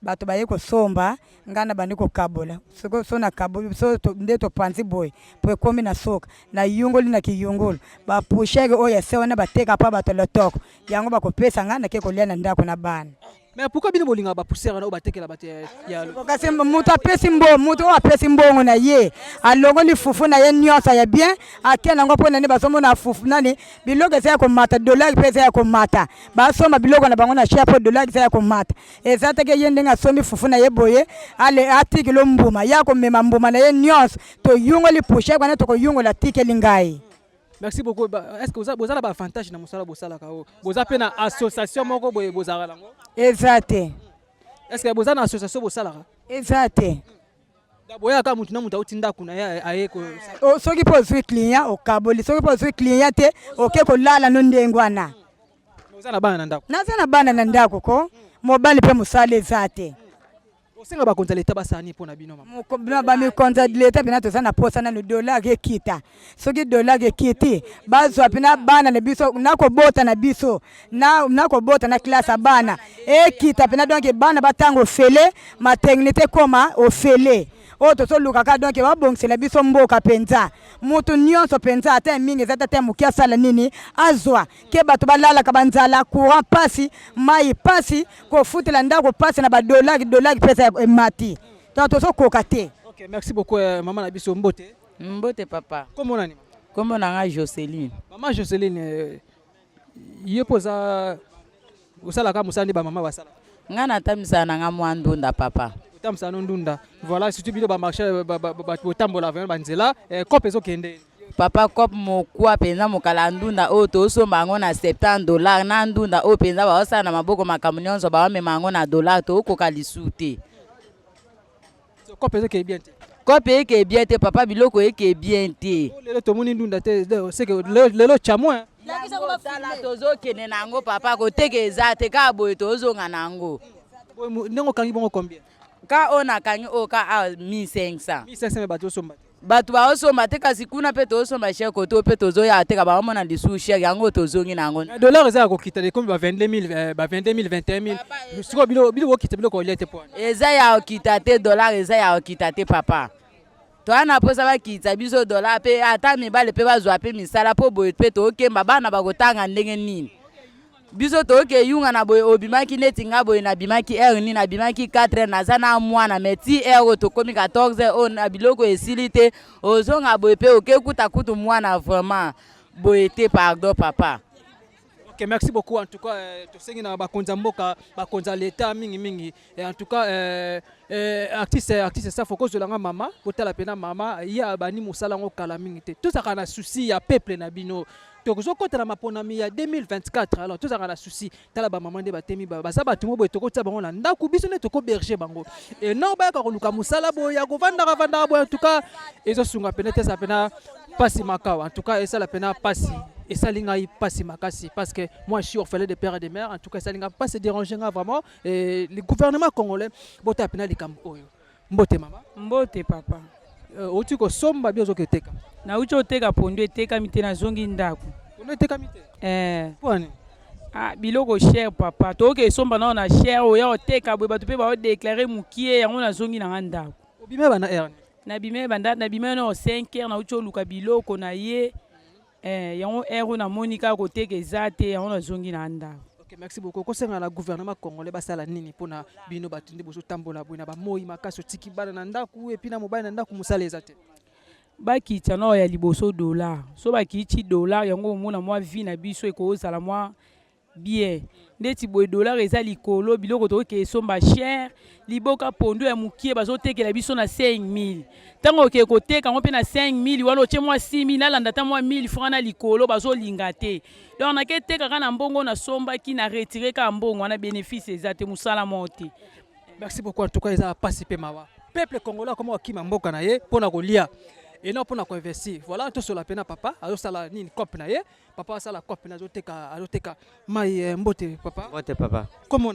bato baye kosomba ngana bandi kokabula soko sona kabula so ndeto panzi boy po komi na soka na yungoli na kiyungolo ba pushege oya sewana bateka pa bato lotoko yango bakopesa ngana ke kolia na ndako na bana. Mais pourquoi bino bolinga ba poussière na obatekela bate ya kasi mutu apesi mbo mutu apesi mbongo na ye alongo ni fufu na ye nyosa ya bien akena ngo pona ne basomo na fufu nani bilogo za ko mata dollar pesa ya ko mata basoma bilogo na bango na shapo dollar za ko mata ezata ke yende nga somi fufu na ye boye ale atikilo mbuma yako mema mbuma na ye nyosa to yungo li pushe kwa na to ko yungo la tikeli ngai. Merci beaucoup. Est-ce que vous avez un avantage dans Moussala Bossala Kao? Vous avez une association Moko Bozara Lango? Exact. Est-ce que vous avez une association Bossala? Exact. D'abord, quand vous n'avez pas utinda kuna ya aeko. O soki po zwi client o kaboli soki po zwi client te oke ko lala no ndengwana. Vous avez bana ndako. Nazana bana na ndako ko mobali pe musale zate. Osenga ba konza leta basani pona bino mama. Mukobina ba mi konza leta bina to sana posa na no dollar ke kita. Soki dollar ke kiti bazo apina bana na biso nako bota na biso nako bota na classe bana. E kita pina donc bana batango fele maternité koma o fele. oyo tozolukaka donc babongisela biso mboka mpenza mutu nyonso mpenza ata mingi eza te moke asala nini azwa ke bato balalaka banzala courant pasi mai pasi kofutela ndako pasi na badolari pesa emati donc tozokoka te. Ok, merci beaucoup maman na biso Mbote. Mbote papa. Comment nani? Comment nanga Joseline. Maman Joseline ye poza usala ka musandi ba mama basala. Ngana tamisa nanga mwandunda papa. Tamisa ndunda. Voilà, si tu bido ba marché ba tambola vraiment banzela kope zo kende. Papa kop mokwa penza mokala ndunda o to somba ngo na $70 na ndunda o penza ba osana na maboko makambo nyonso ba mema ngo na dollar to ko kalisute. So kope zo ke bien te. Kope ke bien te papa biloko eke bien te. Lelo to muni ndunda te c'est que lelo chamo hein. Tala tozo kene nango papa ko teke ezate ka boye tozo nga nango. Nengo kangi bongo combien? Ka ona kangi o ka 1500. 1500 bato somba. Batu ba osomba te kasi kuna pe tosomba cher ko to pe tozo ya te ka ba mona disu cher yango tozo ngi nango. Dollar eza ko kita de combien 22000 21000 siko bilo ko kita bilo ko lete point. Eza ya kita te dollar eza ya kita te papa. To ana posa ba kita biso dollar pe ata mibale pe bazwa pe misala po boye pe to kemba bana bakotanga ndenge nini. Biso to ke yunga na boye obimaki neti nga boye na bimaki ni na bimaki 4 na zana mwana meti to komi 14 on na biloko esilite ozonga boye pe oke kuta kutu mwana vraiment boye te pardon papa. Ok, merci beaucoup en tout cas to sengi na bakonza mboka bakonza l'état mingi et en tout cas artiste ça faut cause de la mama potala pena mama ya bani musala ngo kala mingi te tout ça kana souci ya peuple na bino tokozo kotala maponami ya 2024 alors tout ça kana souci tala ba maman de batemi ba sa batumo boye tokotsa bango na ndaku biso ne toko berger bango et non ba ka koluka musala boye ya kovanda boye en tout cas ezo sunga pena te ça pena pasi makao en tout cas et ça la pena pasi. Et ça linga y passe makasi parce que moi je suis orphelin de père et de mère en tout cas ça linga pas se déranger vraiment et le gouvernement congolais bota pena likambo oyo mbote mama mbote papa otu ko somba biozo ke teka na ucho oteka pondo eteka mite na zongi ndako pondo eteka mite poni biloko cher papa to ke somba na cher oya oteka boye bato pe ba déclarer mukie yango na zongi na ndako obime bana erne na bime banda na bime na 5h na ucho luka biloko na ye yango ero na monika côté que zate yango na zongi na anda. OK, merci beaucoup. Ko senga na gouvernement congolais basala nini pona bino batindi boso tambola boina ba moi makaso tiki bana na ndaku et puis na mobile na ndaku musala ezate. Ba kitsa no ya liboso dollar. So ba kiti dollar yango mona moi vie na biso e ko sala moi bien. Ndeti boy dollar eza likolo biloko to ke somba cher liboka pondo ya mukie bazo tekela biso na 5000 tango ke kote kango pe na 5000 walo che moi 6000 na landa ta moi 1000 francs na likolo bazo lingate donc na ke teka kana mbongo na somba ki na retirer ka mbongo na bénéfice ezate musala moti. Merci beaucoup en tout cas eza participer mawa peuple congolais comment akima mboka na ye pona kolia et non pona ko investir voilà tout sur la pena papa azo sala nini cop na ye papa sala cop na azoteka mai mbote papa comment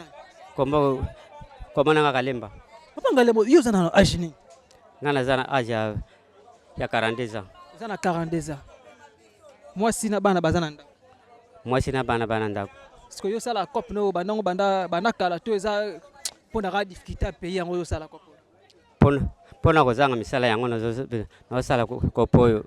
na kalemba papa ngalembo yo zana âge ni ngana zana âge ya 42 ans zana 42 ans moi sina bana bazana nda moi sina bana ndako parce yo sala cop no banango banda kala to eza pona ga difficulté pays yango yo sala cop pona kozanga misala yango na sala kopoyo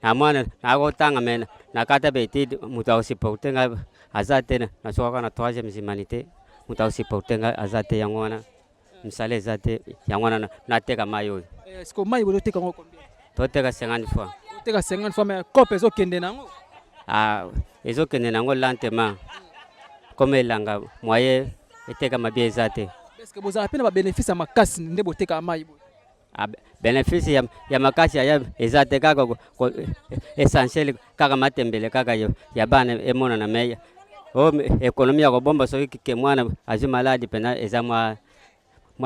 na mwana na kotanga mena na kata beti muta osipporter nga azate na soka na 3e humanité muta osipporter nga azate yango na misala ezate yango na teka mayo est-ce que mayo teka ngo combien to teka 50 fois teka 50 fois mais cop ezo kende nango ezo kende nango lentement comme elanga moyen eteka mabie ezate. Est-ce que vous avez un bénéfice à ma casse de boteka maï? Bénéfice ya makasi ya ezate kaka essentiel kaka matembele kaka ya bana emona na meya o économie ya bomba so ke mwana azu maladi pena eza mwa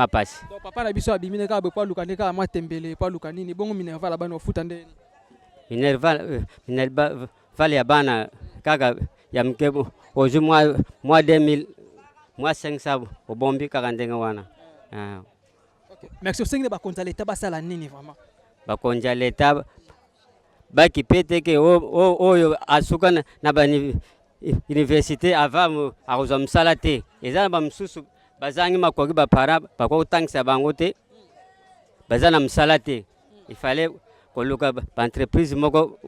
pasi. Donc papa na biso abimine ka ba luka ne ka matembele pa luka nini bongo minerva la bana ofuta ndeni. Minerva vale ya bana kaka ya mkebo ozu mwa 2000 moi 500 au bombi 40 wana. OK. Merci au seigneur ba konza l'état basala nini vraiment. Ba konza l'état ba kipete ke oyo asuka na ba université avant akozwa msala te. Eza ba msusu bazangi makoki ba para ba ko tangisa bango te. bazana msala te. Il fallait koluka entreprise moko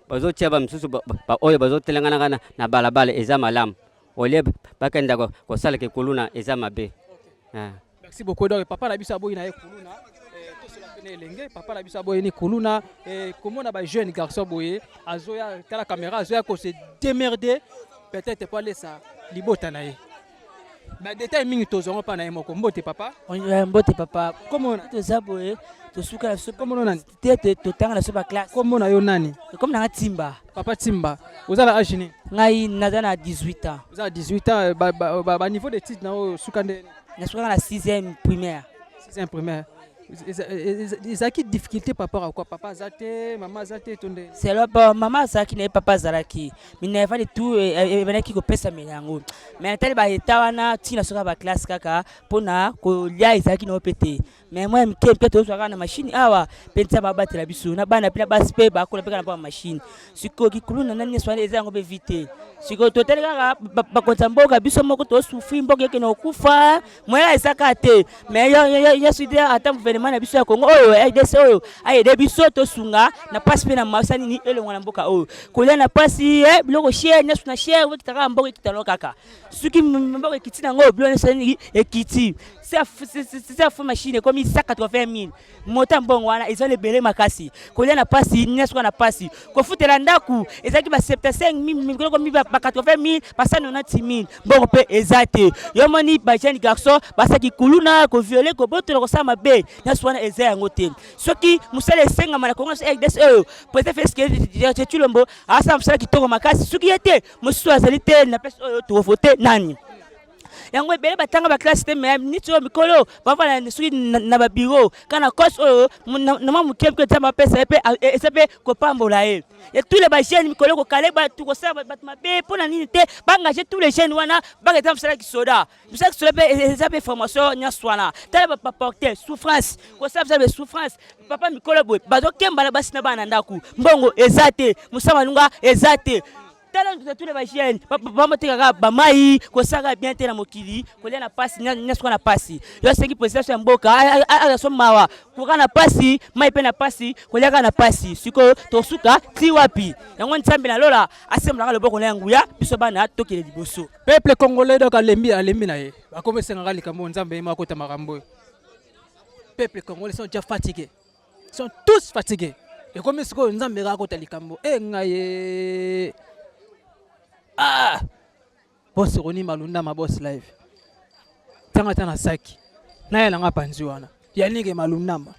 bazotia ba msusu ba oyo bazotelengana na balabala eza malamu. Olie bakenda ko sala ke kuluna eza mabe. Merci beaucoup. Donc papa na biso aboyi na kuluna to cela pene lenge papa na biso aboyi ni kuluna comment na ba jeune garçon boye azoya kala caméra azoya ko se démerder peut-être pas laisser libota na ye. Mais détail mingi tozongo pa na ye moko mbote papa. Mbote papa. Comment to zaboye to suka la sopa comment nani? Tete to tanga la sopa classe. Comment na yo nani? Comme na Timba. Papa Timba. Vous avez âge ni? Ngai nazana 18 ans. Vous avez 18 ans ba niveau de titre na o suka nde. Na suka na 6e primaire. 6e primaire. Ils ont qui difficulté par rapport à quoi? Papa Zate, maman Zate, tonde. C'est là bas maman Zaki n'est papa Zaraki. Mais il fallait tout venir qui kopesa melango. Mais tel ba etawana tina soka ba classe kaka pona ko lia Zaki no pété. Mais moi m'ke peut soka na machine awa pensa ba batela biso na bana pina ba spe ba ko peka na machine. Siko ki kuluna nani swale ezango be vite. Siko totel kaka ba konta mboka biso moko to souffrir mboka ke no kufa. Moi ezaka te. Mais ya suida atam na biso ya Kongo oyo RDC oyo ayede biso to sunga na passe pe na masani ni elonga na mboka oyo kolia na pasi biloko share nyasu na share wekitaka mboka kitalo kaka suki mboka kitina ngo biloko sani ekiti c'est fou machine comme 180 000 mota mbongo wana ezole belé makasi kolia na pasi nyasu na pasi ko futela ndaku ezaki ba 75 000 comme ba 80 000 pasa 90 000 mbongo pe ezate yo moni ba jeune garçon basaki kuluna ko violer ko boto ko sama be swana eza yango te soki musale senga mala kongo RDC peut-être fait ce que tu lombo asa musala kitoko makasi soki yete musu azali te na pesa oyo to voter nani yango ebele batanga ba classe te mais ni to mikolo bava na soki na ba bureau kana coach oyo na mamu kemke tama pesa epe esepe ko pambola e et tous les jeunes mikolo ko kale ba tu ko sa ba mabe pona nini te ba engager tous les jeunes wana ba eta musala kisoda be esepe formation nya swana tala ba porter souffrance ko sa souffrance papa mikolo boy bazo kemba na basi na bana ndaku mbongo ezate musama lunga ezate tala tous les jeunes papa teka ba mai ko saka bien te na mokili ko lia na pasi nya swana pasi yo sengi président ya mboka a so mawa ko kana pasi mai pe na pasi ko lia kana pasi siko to suka ti wapi yango ntambe na lola asemla ka loboko na nguya biso bana tokele liboso peuple congolais donc alembi na ye bakomesa ngaka likambo nzambe ma kota makambo peuple congolais sont déjà fatigués sont tous fatigués et comme ce que nzambe ka kota likambo ngaye boss Roni Malunda ma boss live tanga saki na yela nga panzi wana ya ninge Malunda ma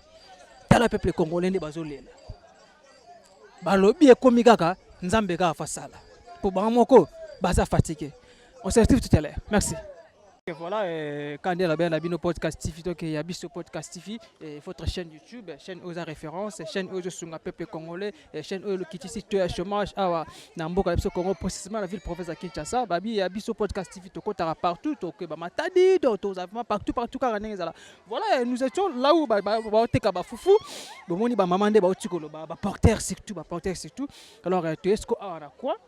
tala peuple congolais ndi bazolela balobi ekomi kaka nzambe ka fasala pour bamoko baza fatigué on se retrouve tout à l'heure merci. Et voilà, quand on a bien nos podcast TV, donc il y a Bisso Podcast TV, votre chaîne YouTube, chaîne aux références, chaîne aux sunga peuple congolais, chaîne aux qui ici tu as chômage, na mboka biso Congo précisément la ville province de Kinshasa, babi il y a Bisso Podcast TV, to kota partout, to ke ba matadi, to partout car ngezala. Voilà, nous étions là où ba teka ba fufu, bo moni ba mamande ba otikolo ba porter surtout, alors tu est-ce qu'on a quoi?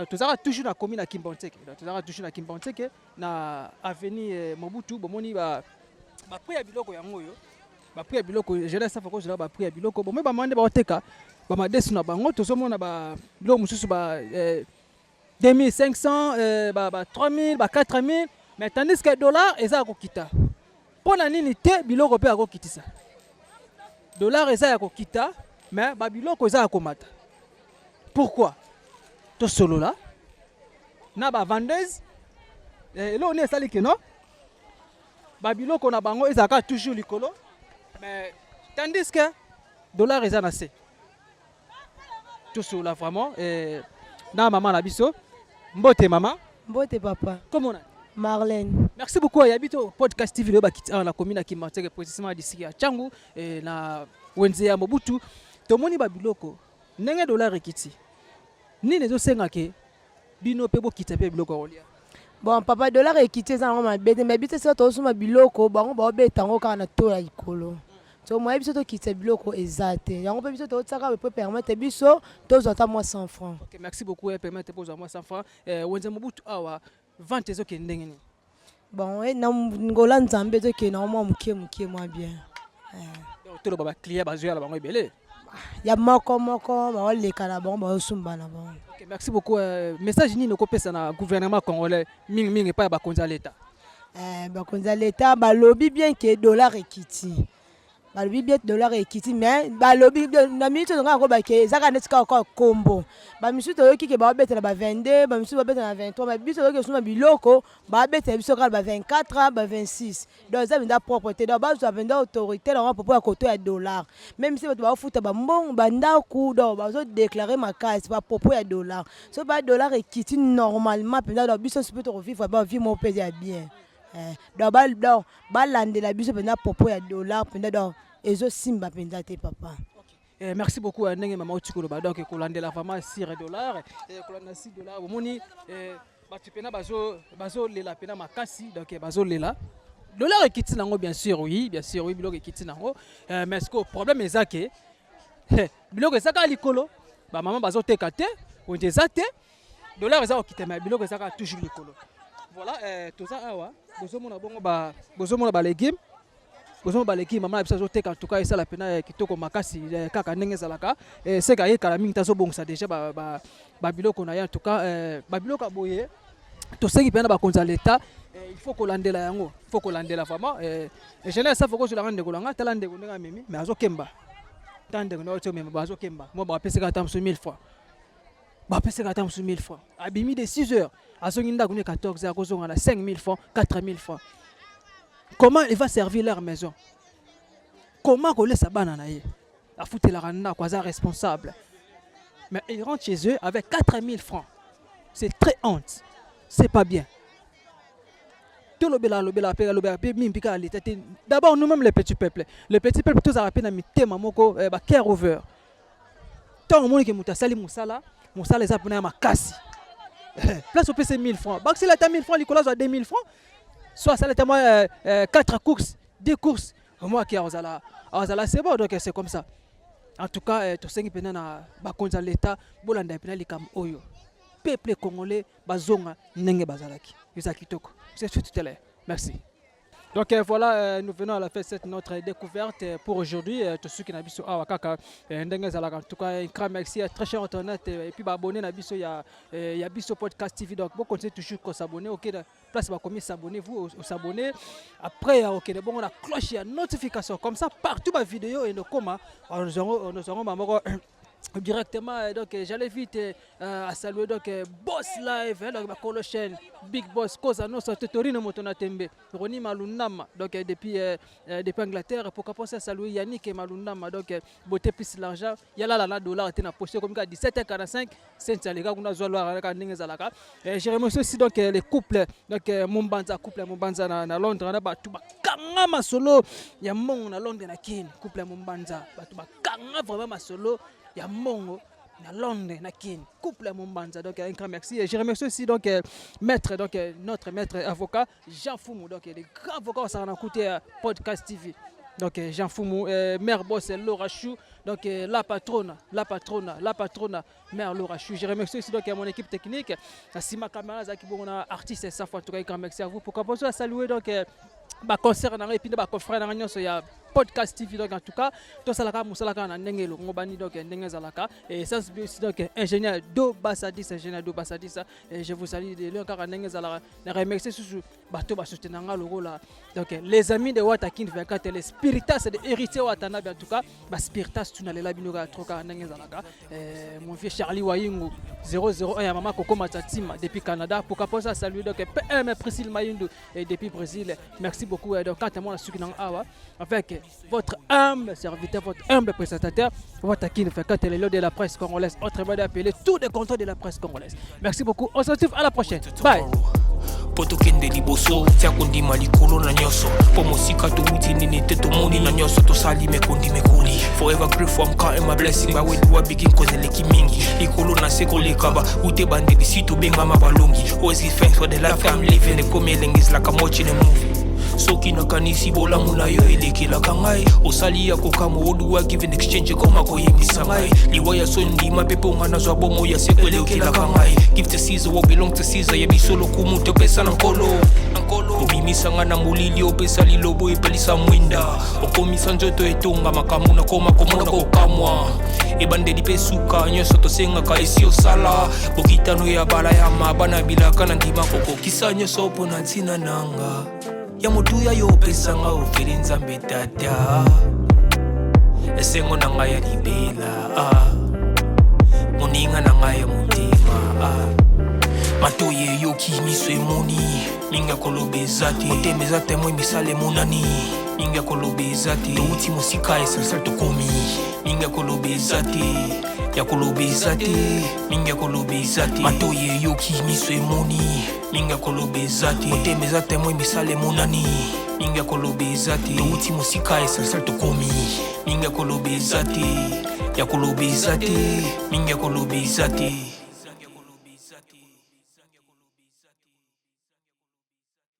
Tout ça toujours na commune à Kimbanteke. Tout ça toujours na Kimbanteke na avenue Mobutu bomoni ba prix ya biloko yango yo. Ba prix ya biloko jeunesse fa ko jela ba prix ya biloko bomoi ba mande ba oteka ba madesu na bango to so mona ba biloko mususu ba 2500 ba 3000 ba 4000 mais tandis que dollar eza ko kita. Pona nini te biloko pe ko kitisa. Dollar eza ya ko kita mais ba biloko eza ko mata. Pourquoi? To solo là na ba vendeuse là on est sali que non ba biloko na bango ezaka toujours likolo mais tandis que dollar ezana se to solo là vraiment na maman la biso mbote maman mbote papa comment on a Marlène. Merci beaucoup ya bito podcast TV le bakiti na commune Kimbanteke précisément d'ici à Tchangu na Wenze ya Mobutu to moni ba biloko ndenge dollar ekiti ni les osenga ke bino pe bo kita pe biloko olia bon papa dollar ekiti za ngoma bete mais bite so to suma biloko bango ba beta ngo kana to ya ikolo so moi biso to kita biloko ezate yango pe biso to tsaka pe permettre biso to zota moi 100 francs. OK, merci beaucoup et permettre poser moi 100 francs Wenze Mobutu awa vente zo ke ndenge ni bon na ngola nzambe zo ke na moi muke moi bien. to ba client bazo ya bango ebele. Ya moko ba leka na bango ba sumba na bango. OK, merci beaucoup. Message ni ko pesa na gouvernement congolais mingi pa ba konza l'état. Bakonza l'état balobi bien que dollar ekiti. Balobi bien dollar ekiti mais balobi na minute nga ko ba ke zaka netika ko kombo. Ba misu to yoki ke ba betela ba 22, ba misu ba betela 23, mais biso yoki suma biloko ba betela biso ka ba 24, ba 26. Donc ça vient propreté donc ba so venda autorité là pour pouvoir côté ya dollar. Même si ba futa ba mbongo ba ndaku donc ba so déclarer ma case pas propos ya dollar. So ba dollar ekiti normalement pendant donc biso peut revivre ba vie mon pays bien. Donc ba landela biso pendant propos ya dollar pendant donc ezo simba pendant te papa. Merci beaucoup à Nenge Mama Otikolo donc kolandela vraiment $6 kolanda $6 omoni batu pena bazo lela pena makasi donc bazo lela dollar ekiti nango bien sûr oui biloko ekiti nango mais ce que problème ezake biloko ezaka likolo ba mama bazo teka te on ezate dollar ezaka okite mais biloko ezaka toujours likolo. Voilà, tout ça, bozomona ba légumes. Bozomona ba légumes, maman a besoin de en tout cas ça la pena kitoko makasi kaka ndenge zalaka. C'est que kala mingi tazo bongsa déjà ba biloko na ya en tout cas ba biloko boye. To sengi pena ba konza l'état, il faut ko landela yango, il faut ko landela vraiment et je laisse ça faut que je la rende ko langa talande ko ndenge memi mais azo kemba. Tande ko no to memi bazo kemba. Moi ba pesa ka tam 1000 francs. Ba pesa ka tam 1000 francs. Abimi de 6 heures. À son inda 14 heures, à 5 000 francs, 4 000 francs. Comment il va servir leur maison? Comment on laisse sa banane? La foutre la rana, quoi, ça responsable. Mais ils rentrent chez eux avec 4 000 francs. C'est très honte. C'est pas bien. D'abord, nous-mêmes, les petits peuples, tous à peine à mité, mamoko, care over. Tant au monde qui m'a sali moussala les a pris à ma casse. Place au PC 1000 francs. Bah, si la 1000 francs, Nicolas a 2000 francs. Soit ça l'était moi 4 courses, 2 courses. Moi qui a c'est bon, donc c'est comme ça. En tout cas, tout ce qui est na bakonza l'état, bolanda pena likam oyo. Peuple congolais bazonga nenge bazalaki. Yuzakitoko. C'est tout à l'heure. Merci. Donc voilà, nous venons à la fin de cette notre découverte pour aujourd'hui. Tous ceux qui n'ont pas vu Awakaka, en tout cas, un grand merci, très cher internet et puis abonner à Bisso, il y a Bisso Podcast TV. Donc, vous continuez toujours à s'abonner. Ok, place va combien s'abonner, vous s'abonner. Après, ok, bon, on a cloche, il y a notification comme ça partout ma vidéo et nos commas. Nous aurons directement donc j'allais vite à saluer donc Boss Live donc ma chaîne Big Boss Koza no Torino Motona Tembe Roni Malunama donc depuis Angleterre pourquoi pas saluer Yannick et Malunama donc beauté plus l'argent yala la dollar était na posté comme 17h45 c'est les gars on a zola ka ndenge zalaka je remercie aussi donc les couples donc Mumbanza na Londres na batu bakanga masolo ya mongo na Londres na kin couple Mumbanza batu bakanga vraiment masolo ya mongo na Londres na kin couple Mumbanza donc un grand merci et je remercie aussi donc maître donc notre maître avocat Jean Foumou donc les grands avocats ça on a écouté Podcast TV donc Jean Foumou mère boss Laura Chou donc la patronne mère Laura Chou je remercie aussi donc mon équipe technique Sima Kamara Zaki Bona artiste ça fois en tout cas un grand merci à vous pourquoi pas saluer donc ba concert na et puis ba confrère na nyonso ya Podcast TV donc en tout cas to salaka musalaka na ndengelo ngobani donc ndenge zalaka et ça aussi donc ingénieur Do Bassadis et je vous salue de l'encore ndenge zalaka na remercier sous bato ba soutenir nga logo là donc les amis de Watakin 24 les spiritas de héritier Watana en tout cas ba spiritas tu nalela binoga troka ndenge zalaka mon vieux Charlie Wayingu 001 ya mama Koko Matatima depuis Canada pourquoi pas saluer donc PM Priscille Mayundu et depuis Brésil merci beaucoup donc quand moi la suki awa avec votre humble serviteur, votre humble prestataire, Watakin Feka Télélo de la presse congolaise, autrement appelé tout des contrôles de la presse congolaise. Merci beaucoup, on se retrouve à la prochaine. Bye. Poto kende liboso tia kundi malikolo na nyoso pomo sika to uti nini teto moni na nyoso to sali me kundi me kuli forever grateful I'm counting my blessing by way do begin cause leki mingi ikolo na seko lekaba ute bande di sito benga mabalongi always give thanks for the life I'm living the coming is like a watch in a movie soki nakanisi bolamu na yo elekelaka ngai osali ya kokama oluwa give an exchange koma koyembisa ngai liwa ya so ndima mpe mpo nga nazwa bomo ya seko elekelaka ngai give to Caesar what belong to Caesar yebiso lokumu topesa na nkolo obimisa nga na molili opesa lilobo epelisa mwinda okomisa nzoto etonga makambo nakoma komona kokamwa ebandeli mpe suka nyonso tosengaka esi osala bokitano ya bala ya mabana bilaka na ndima kokokisa nyonso mpo na ntina nanga ya motuya yo opesanga ofeli nzambe tata esengo na ngai ya libela moninga na ngai ya motema matoye yoki miso emoni minga koloba eza te motema eza temo emisala emonani minga koloba eza te touti mosika esalsal tokomi minga koloba eza te ya koloba eza te minga koloba eza te matoye yoki miso emoni minga koloba eza te motema eza temo emisala emonani minga koloba eza te touti mosika esalsal tokomi minga koloba eza te ya koloba eza te minga koloba eza te